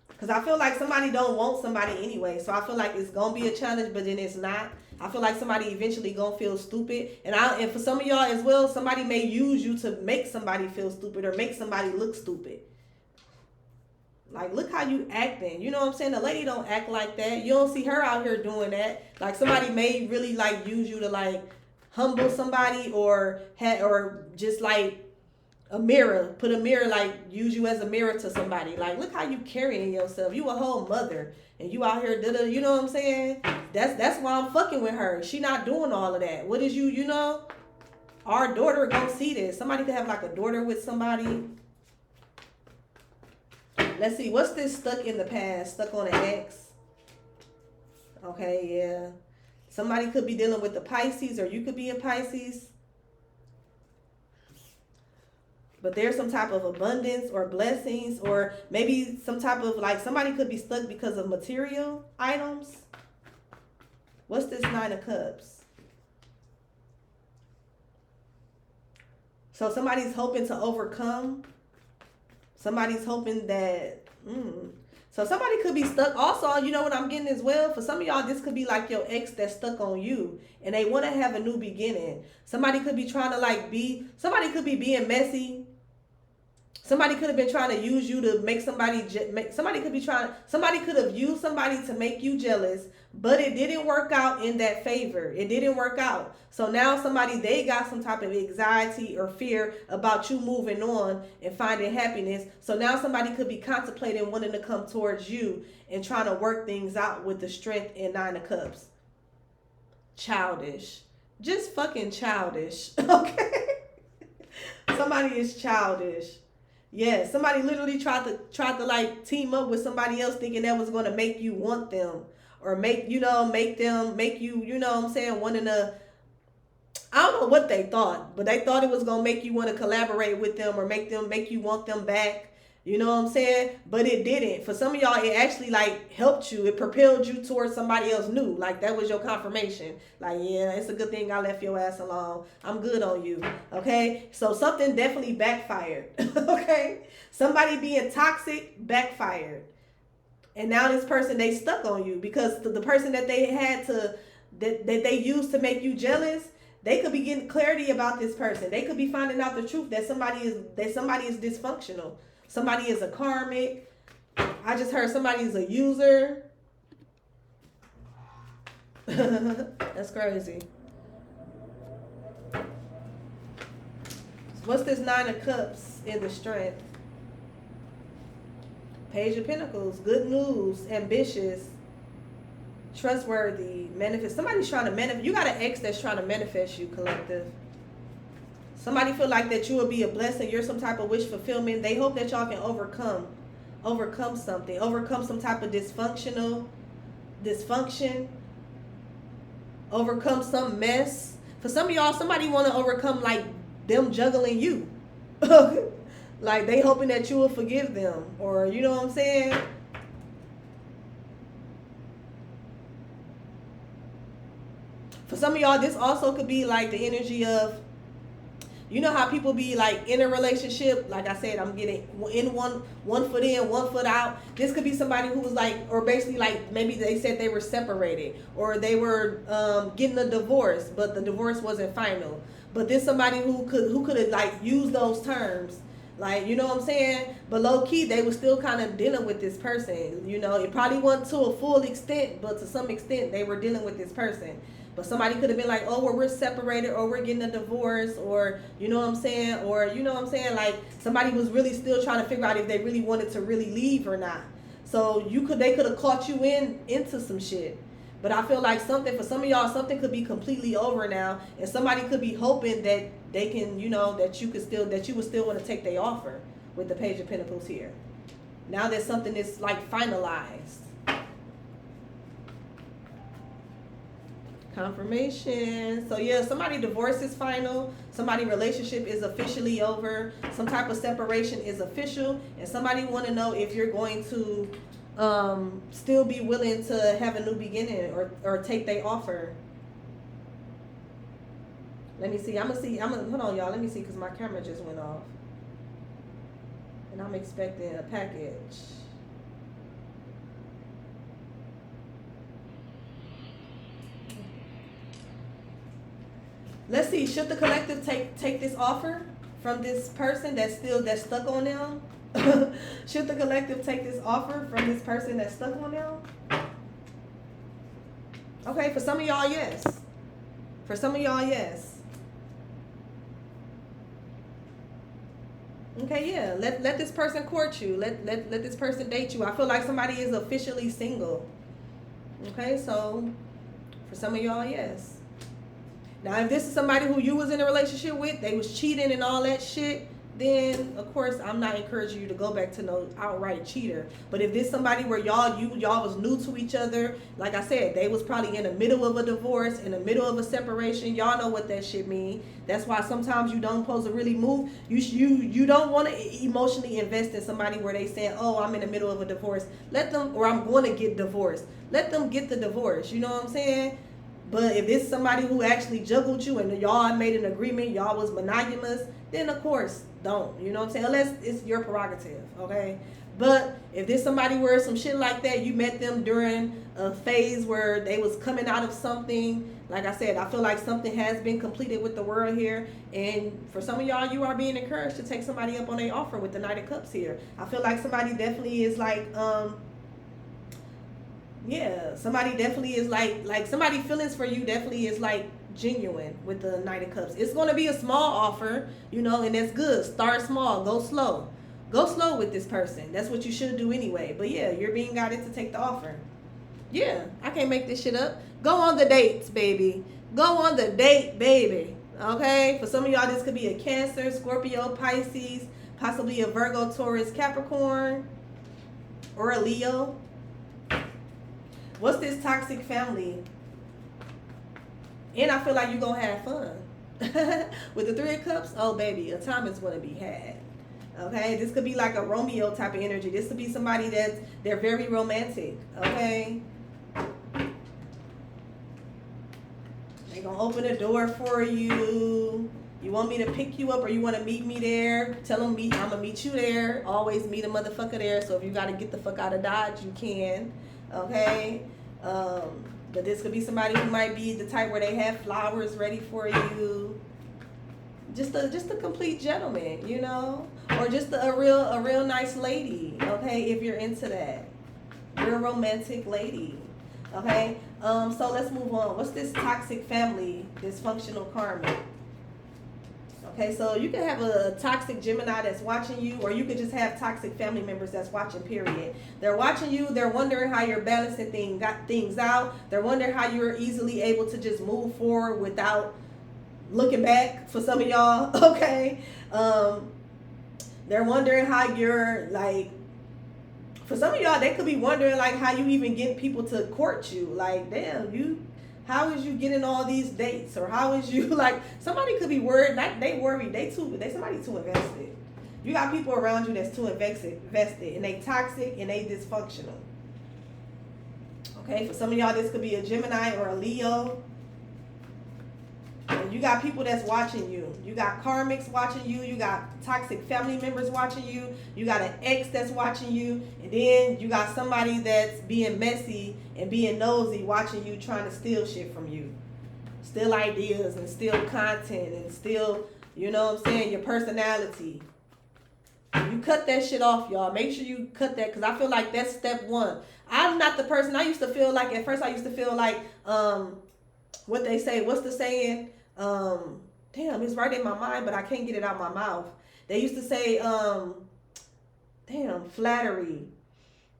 Because I feel like somebody don't want somebody anyway. So I feel like it's going to be a challenge, but then it's not. I feel like somebody eventually going to feel stupid. And for some of y'all as well, somebody may use you to make somebody feel stupid or make somebody look stupid. Like, look how you acting. You know what I'm saying? The lady don't act like that. You don't see her out here doing that. Like, somebody may really, like, use you to, like, humble somebody or just like A mirror, put a mirror, like use you as a mirror to somebody. Like, look how you carrying yourself. You a whole mother, and you out here, you know what I'm saying? That's why I'm fucking with her. She not doing all of that. What is you know? Our daughter gonna see this. Somebody could have like a daughter with somebody. Let's see, what's this stuck in the past? Stuck on an ex. Okay, yeah. Somebody could be dealing with the Pisces, or you could be a Pisces. But there's some type of abundance or blessings, or maybe some type of, like, somebody could be stuck because of material items. What's this Nine of Cups? So somebody's hoping to overcome. Somebody's hoping that, so somebody could be stuck. Also, you know what I'm getting as well? For some of y'all, this could be like your ex that's stuck on you, and they want to have a new beginning. Somebody could be trying to somebody could be being messy. Somebody could have been trying to use you to make somebody somebody could have used somebody to make you jealous, but it didn't work out in that favor. It didn't work out. So now they got some type of anxiety or fear about you moving on and finding happiness. So now somebody could be contemplating wanting to come towards you and trying to work things out with the Strength and Nine of Cups. Childish. Just fucking childish. Okay? Somebody is childish. Yeah, somebody literally tried to like team up with somebody else, thinking that was going to make you want them, or make you, you know what I'm saying, wanting to, I don't know what they thought, but they thought it was going to make you want to collaborate with them, or make you want them back. You know what I'm saying? But it didn't. For some of y'all, it actually like helped you. It propelled you towards somebody else new. Like, that was your confirmation. Like, yeah, it's a good thing I left your ass alone. I'm good on you. Okay? So something definitely backfired. Okay? Somebody being toxic backfired. And now this person, they stuck on you because the person that they had that they used to make you jealous, they could be getting clarity about this person. They could be finding out the truth that somebody is dysfunctional. Somebody is a karmic. I just heard somebody's a user. That's crazy. What's this Nine of Cups in the Strength? Page of Pentacles. Good news. Ambitious. Trustworthy. Manifest. Somebody's trying to manifest. You got an ex that's trying to manifest you, collective. Somebody feel like that you will be a blessing. You're some type of wish fulfillment. They hope that y'all can overcome something. Overcome some type of dysfunction. Overcome some mess. For some of y'all, somebody want to overcome like them juggling you. Like, they hoping that you will forgive them. Or, you know what I'm saying? For some of y'all, this also could be like the energy of, you know how people be like in a relationship, like I said, I'm getting in one foot in, 1 foot out. This could be somebody who was like, or basically like, maybe they said they were separated, or they were getting a divorce, but the divorce wasn't final. But then somebody who could have like used those terms, like, you know what I'm saying? But low key, they were still kind of dealing with this person. You know, it probably wasn't to a full extent, but to some extent, they were dealing with this person. But somebody could have been like, oh, well, we're separated, or we're getting a divorce, or, you know what I'm saying? Or, you know what I'm saying? Like, somebody was really still trying to figure out if they really wanted to really leave or not. So they could have caught you into some shit. But I feel like for some of y'all, something could be completely over now, and somebody could be hoping that they can, you know, that you would still want to take their offer with the Page of Pentacles here. Now that something is like finalized. Confirmation. So yeah, somebody divorce is final. Somebody relationship is officially over. Some type of separation is official, and somebody want to know if you're going to still be willing to have a new beginning, or take their offer. Let me see. Hold on, y'all. Let me see, because my camera just went off, and I'm expecting a package. Let's see. Should the collective take this offer from this person that's stuck on them? Should the collective take this offer from this person that's stuck on them? Okay, for some of y'all, yes. For some of y'all, yes. Okay, yeah. Let this person court you. Let this person date you. I feel like somebody is officially single. Okay, so for some of y'all, yes. Now, if this is somebody who you was in a relationship with, they was cheating and all that shit, then of course I'm not encouraging you to go back to no outright cheater. But if this somebody where y'all was new to each other, like I said, they was probably in the middle of a divorce, in the middle of a separation. Y'all know what that shit mean. That's why sometimes you don't supposed to really move. You don't want to emotionally invest in somebody where they saying, oh, I'm in the middle of a divorce. Let them, or I'm going to get divorced. Let them get the divorce. You know what I'm saying? But if it's somebody who actually juggled you and y'all made an agreement, y'all was monogamous, then of course don't. You know what I'm saying? Unless it's your prerogative, okay? But if there's somebody where some shit like that, you met them during a phase where they was coming out of something, like I said, I feel like something has been completed with the world here. And for some of y'all, you are being encouraged to take somebody up on their offer with the Knight of Cups here. I feel like somebody definitely is like, yeah, somebody definitely is like somebody feelings for you definitely is like genuine with the Knight of Cups. It's going to be a small offer, you know, and that's good. Start small, go slow. Go slow with this person. That's what you should do anyway. But yeah, you're being guided to take the offer. Yeah, I can't make this shit up. Go on the dates, baby. Go on the date, baby. Okay? For some of y'all, this could be a Cancer, Scorpio, Pisces, possibly a Virgo, Taurus, Capricorn, or a Leo. What's this toxic family? And I feel like you're going to have fun. With the Three of Cups, oh, baby, a time is going to be had. Okay? This could be like a Romeo type of energy. This could be somebody they're very romantic. Okay? They're going to open a door for you. You want me to pick you up or you want to meet me there? Tell them I'm going to meet you there. Always meet a motherfucker there. So if you got to get the fuck out of Dodge, you can. Okay? But this could be somebody who might be the type where they have flowers ready for you. Just a complete gentleman, you know? Or just a real nice lady, okay, if you're into that. You're a romantic lady. Okay? So let's move on. What's this toxic family, dysfunctional karma? Okay, so you can have a toxic Gemini that's watching you, or you could just have toxic family members that's watching, period. They're watching you. They're wondering how you're balancing things out. They're wondering how you're easily able to just move forward without looking back for some of y'all, okay? They're wondering how you're, like, for some of y'all, they could be wondering, like, how you even get people to court you. Like, damn, how is you getting all these dates? Or how is you, like, somebody could be worried. They worried. Somebody too invested. You got people around you that's too invested, and they toxic, and they dysfunctional. Okay, for some of y'all, this could be a Gemini or a Leo. And you got people that's watching you. You got karmics watching you. You got toxic family members watching you. You got an ex that's watching you. And then you got somebody that's being messy and being nosy watching you, trying to steal shit from you. Steal ideas and steal content and steal, you know what I'm saying, your personality. You cut that shit off, y'all. Make sure you cut that, because I feel like that's step one. I'm not the person. I used to feel like, at first I used to feel like, what they say, what's the saying? Damn, it's right in my mind, but I can't get it out my mouth. They used to say, flattery.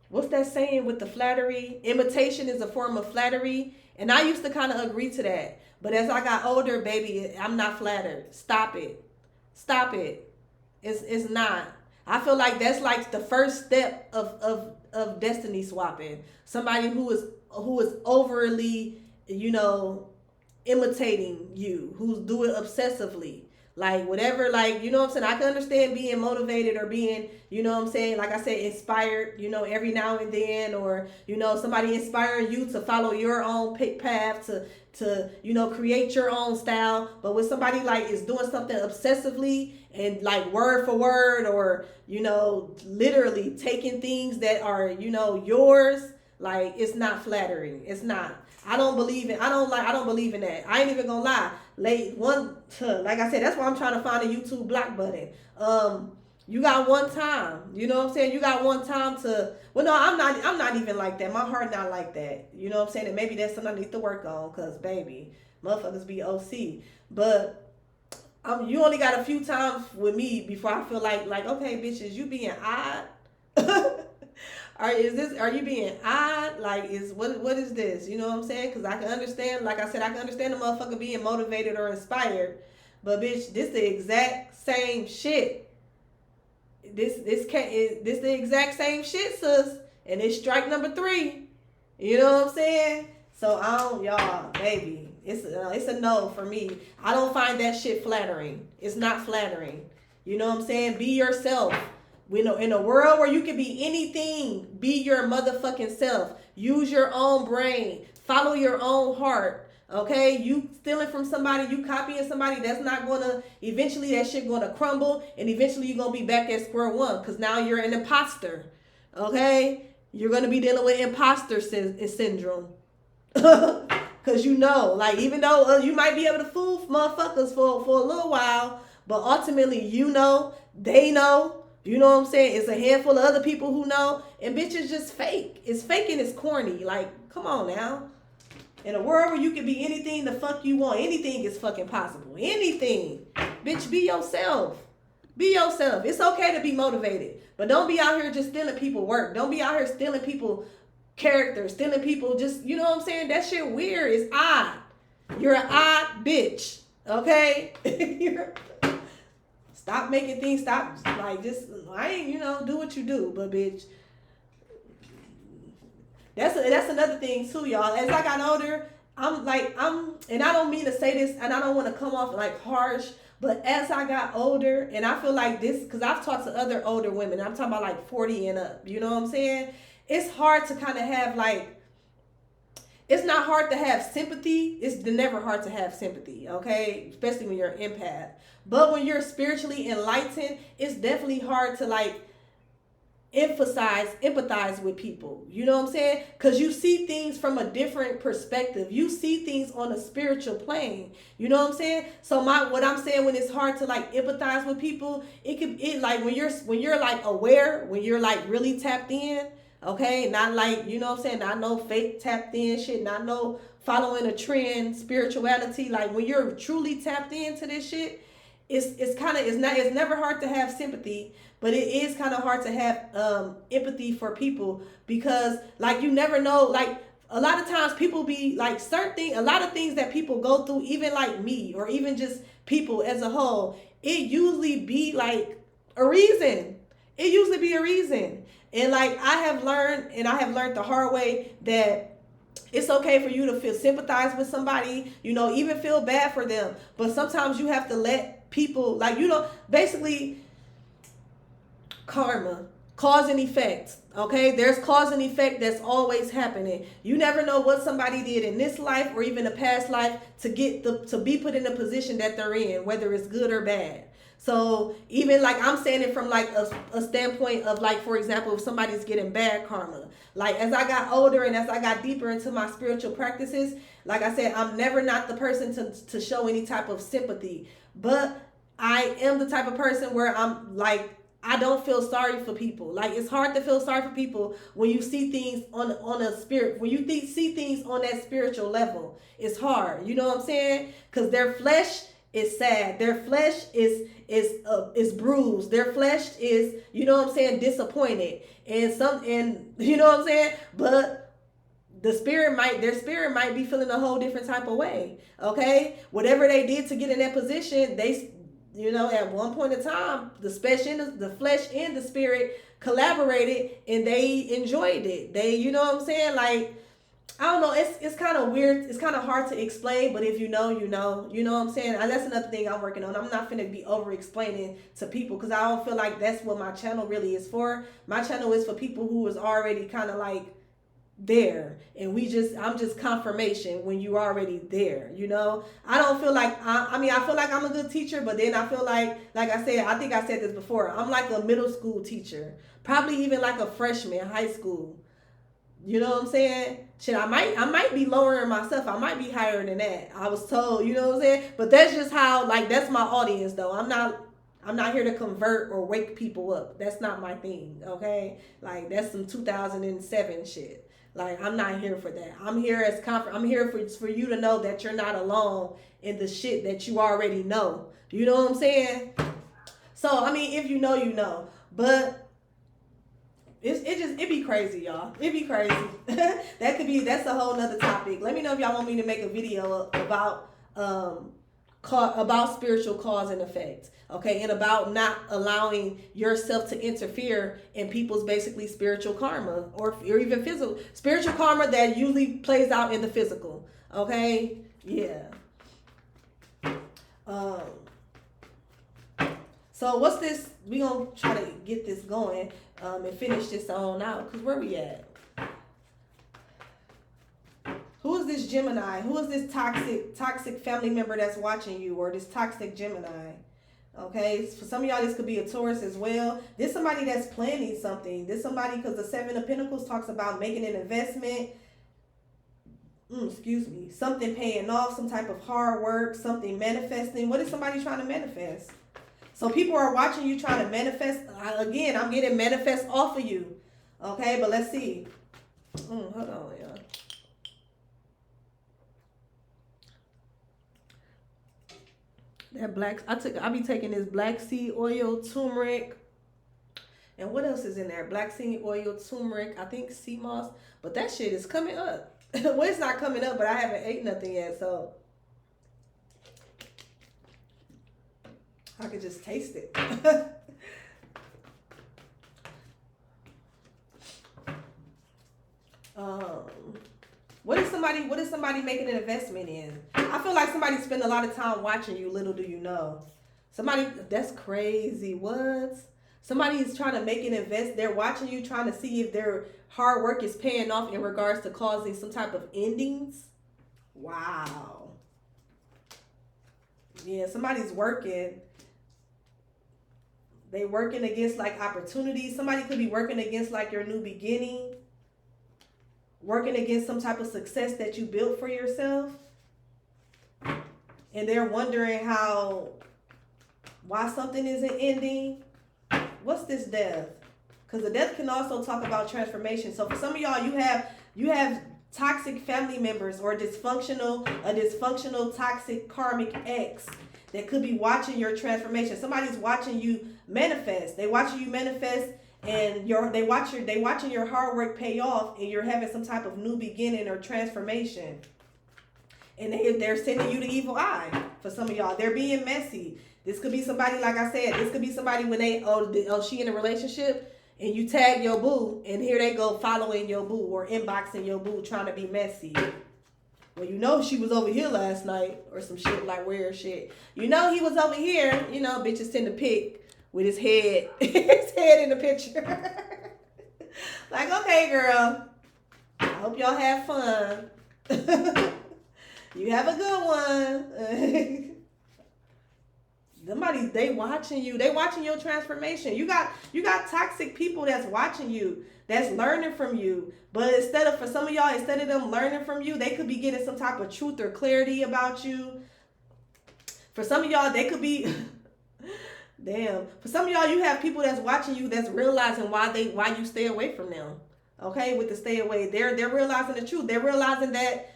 What's that saying with the flattery? Imitation is a form of flattery. And I used to kind of agree to that. But as I got older, baby, I'm not flattered. Stop it. Stop it. It's not. I feel like that's like the first step of destiny swapping. Somebody who is overly, you know, imitating you, who's doing obsessively, like whatever, like, you know what I'm saying? I can understand being motivated or being, you know what I'm saying, like I said, inspired, you know, every now and then, or, you know, somebody inspiring you to follow your own path, to you know, create your own style. But when somebody like is doing something obsessively and like word for word, or, you know, literally taking things that are, you know, yours, like, it's not flattering. It's not. I don't believe in that. I ain't even gonna lie. Like I said, that's why I'm trying to find a YouTube block button. You got one time. You know what I'm saying? You got one time to, well, no, I'm not even like that. My heart not like that. You know what I'm saying? And maybe that's something I need to work on, because baby, motherfuckers be OC. But You only got a few times with me before I feel like okay, bitches, you being odd. Are you being odd? Like, what is this? You know what I'm saying? Because I can understand, like I said, I can understand the motherfucker being motivated or inspired, but bitch, this the exact same shit. This the exact same shit, sis, and it's strike number 3. You know what I'm saying? So I don't, y'all, baby. It's a no for me. I don't find that shit flattering. It's not flattering. You know what I'm saying? Be yourself. We know in a world where you can be anything, be your motherfucking self. Use your own brain. Follow your own heart. Okay? You stealing from somebody, you copying somebody, that's not gonna, eventually that shit gonna crumble, and eventually you're gonna be back at square one, because now you're an imposter. Okay? You're gonna be dealing with imposter syndrome. Because you know, like, even though you might be able to fool motherfuckers for a little while, but ultimately, you know, they know. You know what I'm saying? It's a handful of other people who know, and bitch is just fake. It's fake and it's corny. Like, come on now. In a world where you can be anything the fuck you want, anything is fucking possible. Anything. Bitch, be yourself. Be yourself. It's okay to be motivated, but don't be out here just stealing people work. Don't be out here stealing people characters, stealing people, just, you know what I'm saying? That shit weird. It's odd. You're an odd bitch. Okay? Stop making things, stop, like, just, I ain't, you know, do what you do, but bitch, that's another thing too, y'all. As I got older, and I don't mean to say this, and I don't want to come off like harsh, but as I got older, and I feel like this, because I've talked to other older women, I'm talking about like 40 and up, you know what I'm saying? It's hard to kind of have like, it's not hard to have sympathy. It's never hard to have sympathy, okay? Especially when you're an empath. But when you're spiritually enlightened, it's definitely hard to like empathize with people. You know what I'm saying? Because you see things from a different perspective. You see things on a spiritual plane. You know what I'm saying? So what I'm saying, when it's hard to like empathize with people, it like when you're like aware, when you're like really tapped in. Okay, not like, you know what I'm saying, not no fake tapped in shit, not no following a trend spirituality. Like, when you're truly tapped into this shit, it's never hard to have sympathy, but it is kind of hard to have empathy for people, because like, you never know, like, a lot of times people be like, a lot of things that people go through, even like me, or even just people as a whole, it usually be like a reason. It usually be a reason. And like, I have learned the hard way that it's okay for you to feel sympathize with somebody, you know, even feel bad for them. But sometimes you have to let people, like, you know, basically karma, cause and effect. Okay, there's cause and effect that's always happening. You never know what somebody did in this life or even a past life to be put in the position that they're in, whether it's good or bad. So even like, I'm saying it from like a standpoint of like, for example, if somebody's getting bad karma, like, as I got older and as I got deeper into my spiritual practices, like I said, I'm never not the person to show any type of sympathy, but I am the type of person where I'm like, I don't feel sorry for people. Like, it's hard to feel sorry for people when you see things on a spirit, when you see things on that spiritual level. It's hard, you know what I'm saying? Because their flesh is sad. Their flesh is bruised. Their flesh is, you know what I'm saying, disappointed. And you know what I'm saying? But their spirit might be feeling a whole different type of way. Okay? Whatever they did to get in that position, they, you know, at one point in time, the flesh and the spirit collaborated and they enjoyed it. They, you know what I'm saying? Like, I don't know. It's kind of weird. It's kind of hard to explain, but if you know, you know. You know what I'm saying? And that's another thing I'm working on. I'm not finna be over explaining to people, because I don't feel like that's what my channel really is for. My channel is for people who is already kind of like there, and I'm just confirmation when you're already there. You know, I don't feel like I feel like I'm a good teacher, but then I feel like I said, I think I said this before, I'm like a middle school teacher, probably even like a freshman high school. You know what I'm saying? Shit, I might be lowering myself. I might be higher than that. I was told, you know what I'm saying? But that's just how, like, that's my audience though. I'm not here to convert or wake people up. That's not my thing, okay? Like, that's some 2007 shit. Like, I'm not here for that. I'm here as I'm here for you to know that you're not alone in the shit that you already know. You know what I'm saying? So, I mean, if you know, you know. But it be crazy, y'all. It be crazy. That's a whole nother topic. Let me know if y'all want me to make a video about spiritual cause and effect. Okay, and about not allowing yourself to interfere in people's basically spiritual karma or even physical spiritual karma that usually plays out in the physical. Okay, yeah. So what's this? We gonna try to get this going and finish this on out. Cause where we at? Who is this Gemini? Who is this toxic family member that's watching you, or this toxic Gemini? Okay, for some of y'all, this could be a Taurus as well. This somebody that's planning something. This somebody, because the Seven of Pentacles talks about making an investment. Something paying off, some type of hard work, something manifesting. What is somebody trying to manifest? So people are watching you trying to manifest. Again, I'm getting manifest off of you. Okay, but let's see. Hold on, y'all. That I be taking this black seed oil, turmeric, and what else is in there? Black seed oil, turmeric, I think sea moss, but that shit is coming up. Well, it's not coming up, but I haven't ate nothing yet, so I could just taste it. What is somebody making an investment in? I feel like somebody spend a lot of time watching you, little do you know. Somebody, that's crazy. What? Somebody is trying to make an invest. They're watching you, trying to see if their hard work is paying off in regards to causing some type of endings. Wow. Yeah, somebody's working. They working against like opportunities. Somebody could be working against like your new beginning. Working against some type of success that you built for yourself. And they're wondering why something isn't ending. What's this death? Because the death can also talk about transformation. So for some of y'all, you have toxic family members or a dysfunctional toxic karmic ex that could be watching your transformation. Somebody's watching you manifest. They watching you manifest. And they watching your hard work pay off, and you're having some type of new beginning or transformation. And they're sending you the evil eye. For some of y'all, they're being messy. This could be somebody, like I said, this could be somebody when she in a relationship, and you tag your boo, and here they go following your boo or inboxing your boo, trying to be messy. Well, you know she was over here last night, or some shit like weird shit. You know he was over here. You know, bitches tend to pick. With his head in the picture. Like, okay, girl. I hope y'all have fun. You have a good one. They watching you. They watching your transformation. You got toxic people that's watching you, that's learning from you. But instead of them learning from you, they could be getting some type of truth or clarity about you. For some of y'all, they could be... Damn. For some of y'all, you have people that's watching you that's realizing why you stay away from them. Okay, with the stay away. They're realizing the truth. They're realizing that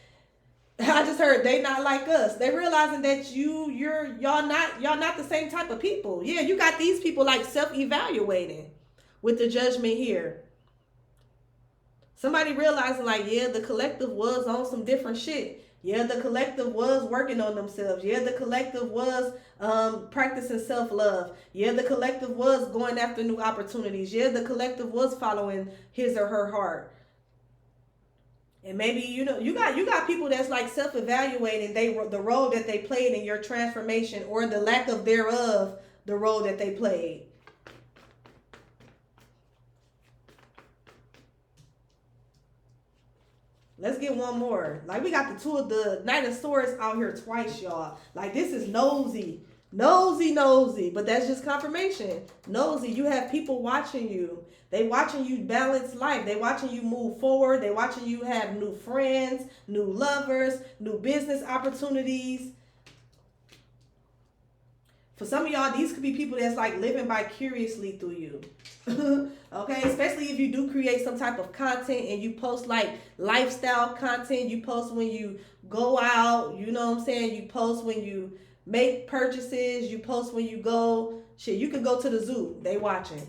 I just heard they not like us. They're realizing that y'all not the same type of people. Yeah, you got these people like self-evaluating with the judgment here. Somebody realizing like, yeah, the collective was on some different shit. Yeah, the collective was working on themselves. Yeah, the collective was practicing self-love. Yeah, the collective was going after new opportunities. Yeah, the collective was following his or her heart. And maybe, you got people that's like self-evaluating the role that they played in your transformation, or the lack of thereof, the role that they played. Let's get one more. Like, we got the Knight of Swords out here twice, y'all. Like, this is nosy. Nosy. But that's just confirmation. Nosy. You have people watching you. They watching you balance life. They watching you move forward. They watching you have new friends, new lovers, new business opportunities. For some of y'all, these could be people that's like living vicariously through you. Okay, especially if you do create some type of content and you post like lifestyle content, you post when you go out, you know what I'm saying? You post when you make purchases, you post when you go, shit, you can go to the zoo, they watching.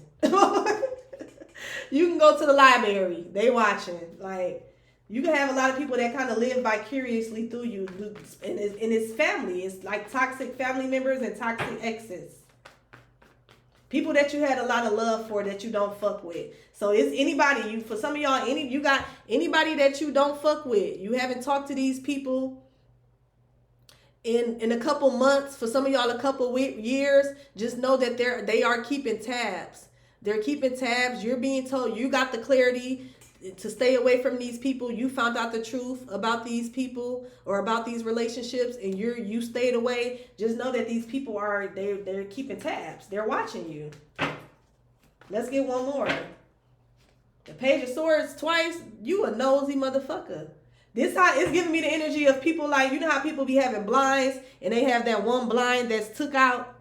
You can go to the library, they watching. Like, you can have a lot of people that kind of live vicariously through you, and it's family. It's like toxic family members and toxic exes. People that you had a lot of love for that you don't fuck with. So it's anybody, for some of y'all, you got anybody that you don't fuck with. You haven't talked to these people in a couple months. For some of y'all, a couple years. Just know that they are keeping tabs. They're keeping tabs. You're being told, you got the clarity to stay away from these people. You found out the truth about these people or about these relationships, and you stayed away. Just know that these people they're keeping tabs. They're watching you. Let's get one more. The Page of Swords twice. You a nosy motherfucker. This how it's giving me the energy of people like, you know how people be having blinds and they have that one blind that's took out.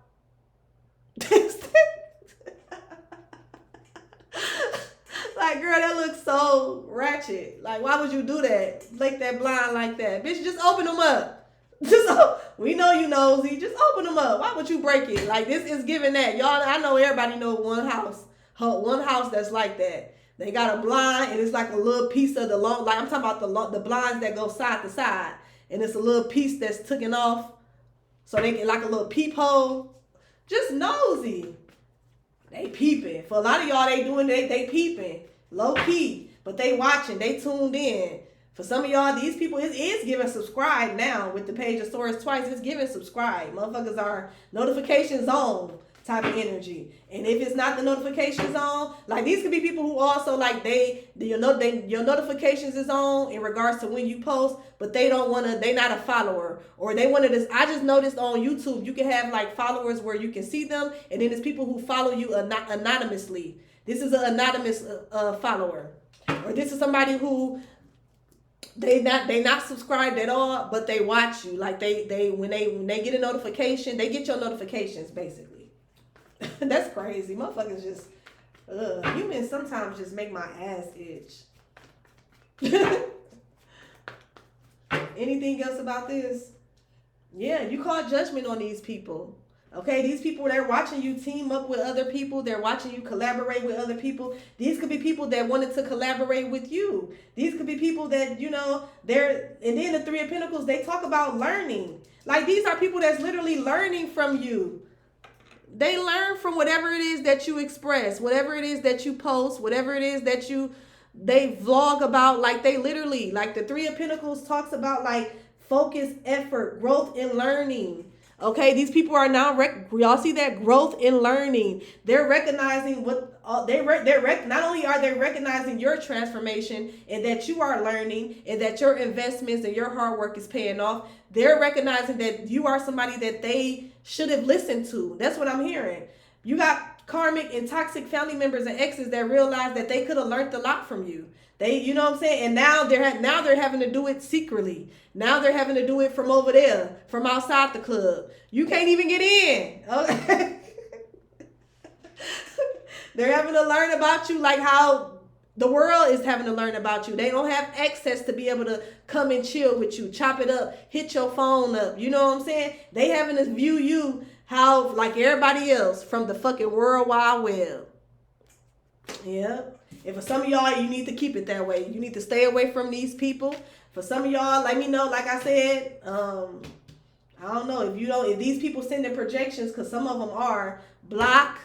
Like, girl, that looks so ratchet. Like, why would you do that? Like that blind like that. Bitch, just open them up. We know you nosy. Just open them up. Why would you break it? Like, this is giving that. Y'all, I know everybody know one house that's like that. They got a blind and it's like a little piece of the long, like I'm talking about the blinds that go side to side. And it's a little piece that's taken off. So they get like a little peephole. Just nosy. They peeping. For a lot of y'all, they peeping. Low key. But they watching. They tuned in. For some of y'all, these people, it is giving subscribe now with the Page of Swords twice. It's giving subscribe. Motherfuckers are notifications on type of energy. And if it's not the notifications on, like these could be people who also like your notifications is on in regards to when you post, but they not a follower, or they wanted this. I just noticed on YouTube, you can have like followers where you can see them, and then there's people who follow you anonymously. This is an anonymous follower, or this is somebody who they not subscribed at all, but they watch you. Like when they get a notification, they get your notifications basically. That's crazy. Motherfuckers just, humans sometimes just make my ass itch. Anything else about this? Yeah, you call judgment on these people. Okay, these people, they're watching you team up with other people. They're watching you collaborate with other people. These could be people that wanted to collaborate with you. These could be people that, and then the Three of Pentacles, they talk about learning. Like, these are people that's literally learning from you. They learn from whatever it is that you express, whatever it is that you post, whatever it is that they vlog about. Like, they literally, like the Three of Pentacles talks about like focus, effort, growth, and learning. Okay, these people are now y'all see that growth and learning. They're recognizing what not only are they recognizing your transformation and that you are learning and that your investments and your hard work is paying off. They're recognizing that you are somebody that they should have listened to. That's what I'm hearing. You got karmic and toxic family members and exes that realize that they could have learned a lot from you. You know what I'm saying? And now they're having to do it secretly. Now they're having to do it from over there, from outside the club. You can't even get in. Okay? They're having to learn about you like how the world is having to learn about you. They don't have access to be able to come and chill with you, chop it up, hit your phone up. You know what I'm saying? They having to view you how like everybody else from the fucking World Wide Web. Yeah. And for some of y'all, you need to keep it that way. You need to stay away from these people. For some of y'all, let me know, like I said, I don't know if these people sending projections, because some of them are block.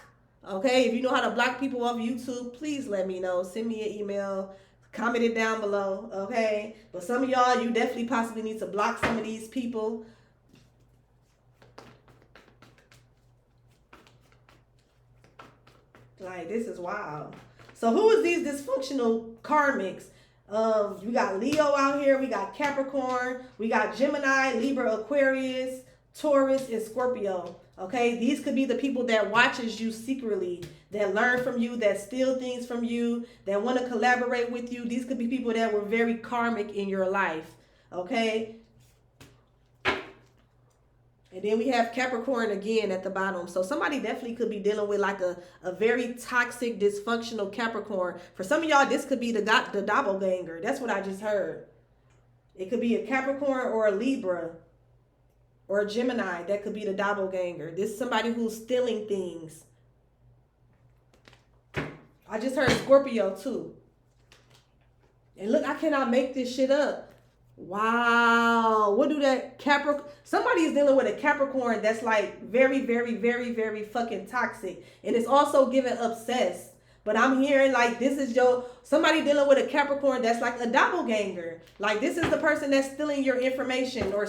Okay, if you know how to block people off YouTube, please let me know. Send me an email, comment it down below. Okay, but some of y'all, you definitely possibly need to block some of these people. Like, this is wild. So who is these dysfunctional karmics? We got Leo out here. We got Capricorn. We got Gemini, Libra, Aquarius, Taurus, and Scorpio. Okay, these could be the people that watches you secretly, that learn from you, that steal things from you, that want to collaborate with you. These could be people that were very karmic in your life. Okay. And then we have Capricorn again at the bottom. So somebody definitely could be dealing with like a very toxic, dysfunctional Capricorn. For some of y'all, this could be the doppelganger. That's what I just heard. It could be a Capricorn or a Libra or a Gemini. That could be the doppelganger. This is somebody who's stealing things. I just heard Scorpio too. And look, I cannot make this shit up. Wow. What do that Capricorn? Somebody is dealing with a Capricorn that's like very, very, very, very fucking toxic. And it's also giving obsessed. But I'm hearing like this is somebody dealing with a Capricorn that's like a doppelganger. Like this is the person that's stealing your information or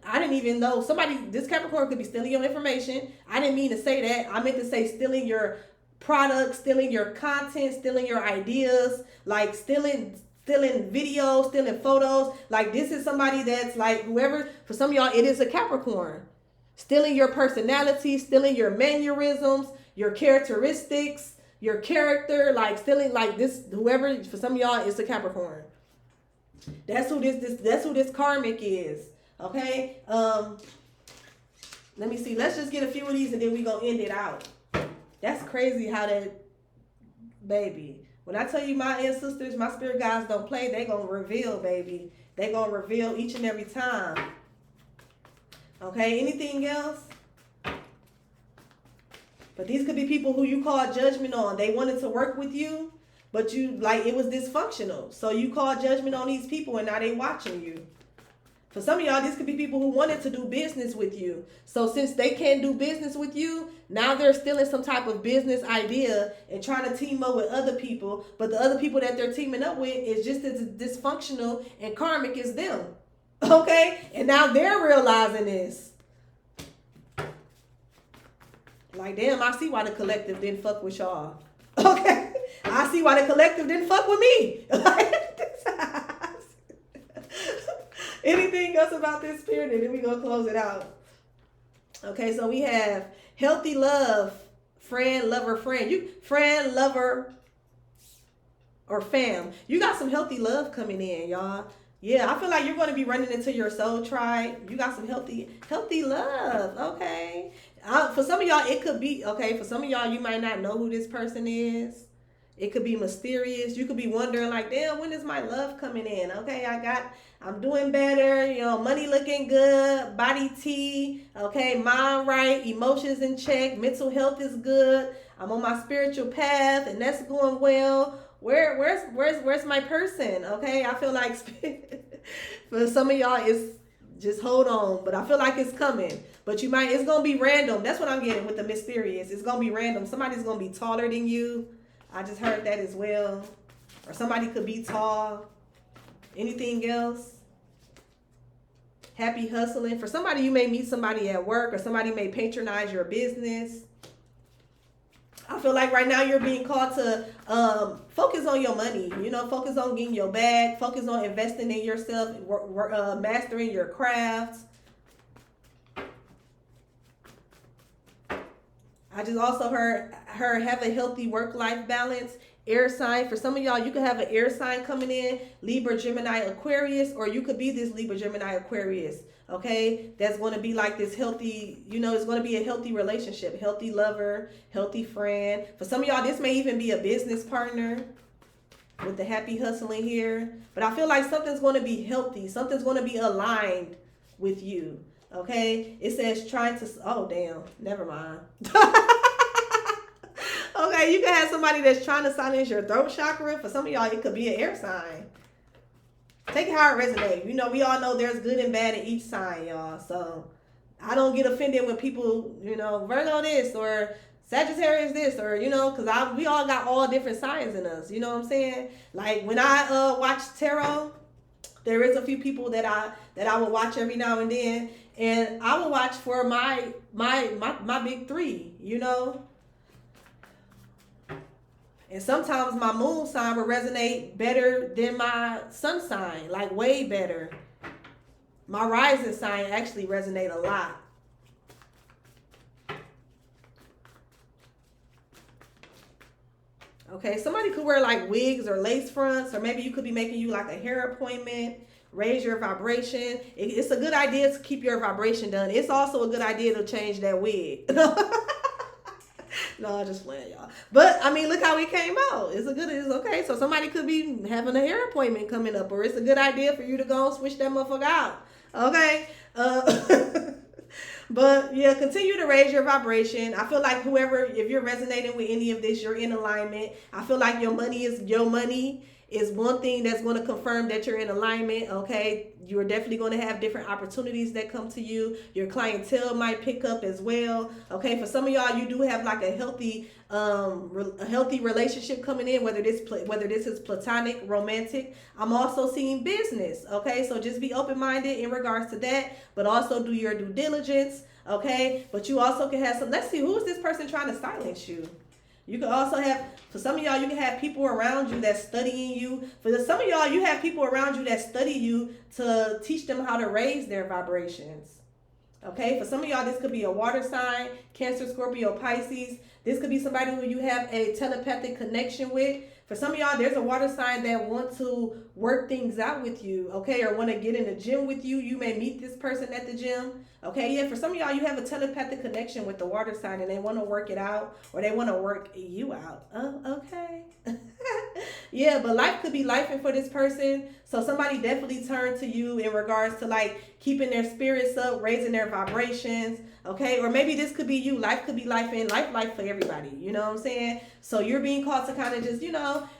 I didn't even know. This Capricorn could be stealing your information. I didn't mean to say that. I meant to say stealing your products, stealing your content, stealing your ideas, like stealing videos, stealing photos. Like this is somebody that's like whoever, for some of y'all, it is a Capricorn. Stealing your personality, stealing your mannerisms, your characteristics, your character, like stealing like this, whoever, for some of y'all, it's a Capricorn. That's who this karmic is. Okay? Let me see. Let's just get a few of these and then we gonna end it out. That's crazy how that, baby. When I tell you my ancestors, my spirit guides don't play, they gonna reveal, baby. They gonna reveal each and every time. Okay, anything else? But these could be people who you called judgment on. They wanted to work with you, but it was dysfunctional. So you called judgment on these people and now they watching you. For some of y'all, these could be people who wanted to do business with you. So since they can't do business with you, now they're stealing some type of business idea and trying to team up with other people. But the other people that they're teaming up with is just as dysfunctional and karmic as them. Okay? And now they're realizing this. Like, damn, I see why the collective didn't fuck with y'all. Okay? I see why the collective didn't fuck with me. Anything else about this spirit? And then we're going to close it out. Okay, so we have healthy love, friend, lover, friend. Friend, lover, or fam. You got some healthy love coming in, y'all. Yeah, I feel like you're going to be running into your soul tribe. You got some healthy love. Okay. For some of y'all, it could be, okay, for some of y'all, you might not know who this person is. It could be mysterious. You could be wondering like, damn, when is my love coming in? Okay, I'm doing better, money looking good, body T, okay, mind right, emotions in check, mental health is good. I'm on my spiritual path and that's going well. Where's my person? Okay, I feel like for some of y'all it's just hold on, but I feel like it's coming. But it's gonna be random. That's what I'm getting with the mysterious. It's gonna be random. Somebody's gonna be taller than you. I just heard that as well. Or somebody could be tall. Anything else? Happy hustling. For somebody, you may meet somebody at work or somebody may patronize your business. I feel like right now you're being called to focus on your money. Focus on getting your bag. Focus on investing in yourself, mastering your craft. I just also heard her have a healthy work-life balance. Air sign. For some of y'all, you could have an air sign coming in. Libra, Gemini, Aquarius. Or you could be this Libra, Gemini, Aquarius. Okay? That's going to be like this healthy, it's going to be a healthy relationship. Healthy lover, healthy friend. For some of y'all, this may even be a business partner with the happy hustling here. But I feel like something's going to be healthy. Something's going to be aligned with you. Okay? It says trying to... Oh, damn. Never mind. Okay, you can have somebody that's trying to silence your throat chakra. For some of y'all, it could be an air sign. Take it how it resonates. We all know there's good and bad in each sign, y'all. So I don't get offended when people, Virgo this or Sagittarius this or, because we all got all different signs in us. You know what I'm saying? Like when I watch tarot, there is a few people that I will watch every now and then. And I will watch for my big three, And sometimes my moon sign will resonate better than my sun sign, like way better. My rising sign actually resonate a lot. Okay, somebody could wear like wigs or lace fronts, or maybe you could be making you like a hair appointment, raise your vibration. It's a good idea to keep your vibration done. It's also a good idea to change that wig. No, I'm just playing, y'all. But I mean, look how it came out. It's okay. So somebody could be having a hair appointment coming up, or it's a good idea for you to go and switch that motherfucker out. Okay. But yeah, continue to raise your vibration. I feel like if you're resonating with any of this, you're in alignment. I feel like your money is one thing that's going to confirm that you're in alignment. Okay, you're definitely going to have different opportunities that come to you. Your clientele might pick up as well. Okay, for some of y'all, you do have like a healthy relationship coming in, whether this is platonic, romantic. I'm also seeing business. Okay, so just be open-minded in regards to that, but also do your due diligence. Okay, but you also can have some. Let's see, who is this person trying to silence you? You can also have, for some of y'all, you can have people around you that's studying you. For some of y'all, you have people around you that study you to teach them how to raise their vibrations. Okay, for some of y'all, this could be a water sign, Cancer, Scorpio, Pisces. This could be somebody who you have a telepathic connection with. For some of y'all, there's a water sign that want to work things out with you, okay, or want to get in the gym with you. You may meet this person at the gym, okay. Yeah, for some of y'all, you have a telepathic connection with the water sign and they want to work it out, or they want to work you out. Oh, okay. Yeah, but life could be lifing for this person. So somebody definitely turned to you in regards to like keeping their spirits up, raising their vibrations, okay? Or maybe this could be you. Life could be life for everybody. You know what I'm saying? So you're being called to kind of just,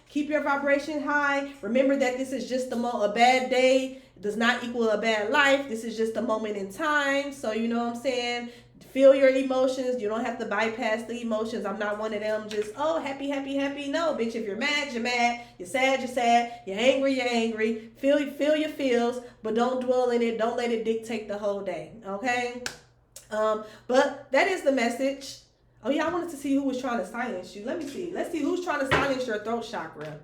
keep your vibration high. Remember that this is just a bad day does not equal a bad life. This is just a moment in time. So you know what I'm saying? Feel your emotions. You don't have to bypass the emotions. I'm not one of them just, happy, happy, happy. No, bitch, if you're mad, you're mad. You're sad, you're sad. You're angry, you're angry. Feel your feels, but don't dwell in it. Don't let it dictate the whole day, okay? But that is the message. Oh, yeah, I wanted to see who was trying to silence you. Let me see. Let's see who's trying to silence your throat chakra.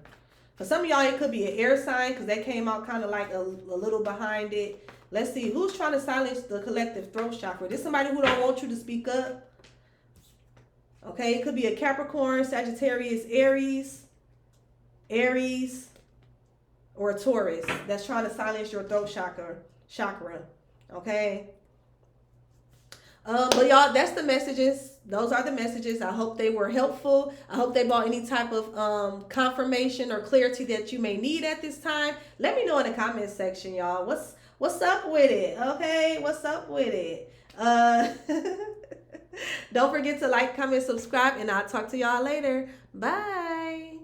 For some of y'all, it could be an air sign because that came out kind of like a little behind it. Let's see who's trying to silence the collective throat chakra. This is somebody who don't want you to speak up. Okay, it could be a Capricorn, Sagittarius, Aries, or a Taurus that's trying to silence your throat chakra. Okay. But y'all, that's the messages. Those are the messages. I hope they were helpful. I hope they brought any type of confirmation or clarity that you may need at this time. Let me know in the comments section, y'all. What's up with it? Okay, what's up with it? Don't forget to like, comment, subscribe, and I'll talk to y'all later. Bye.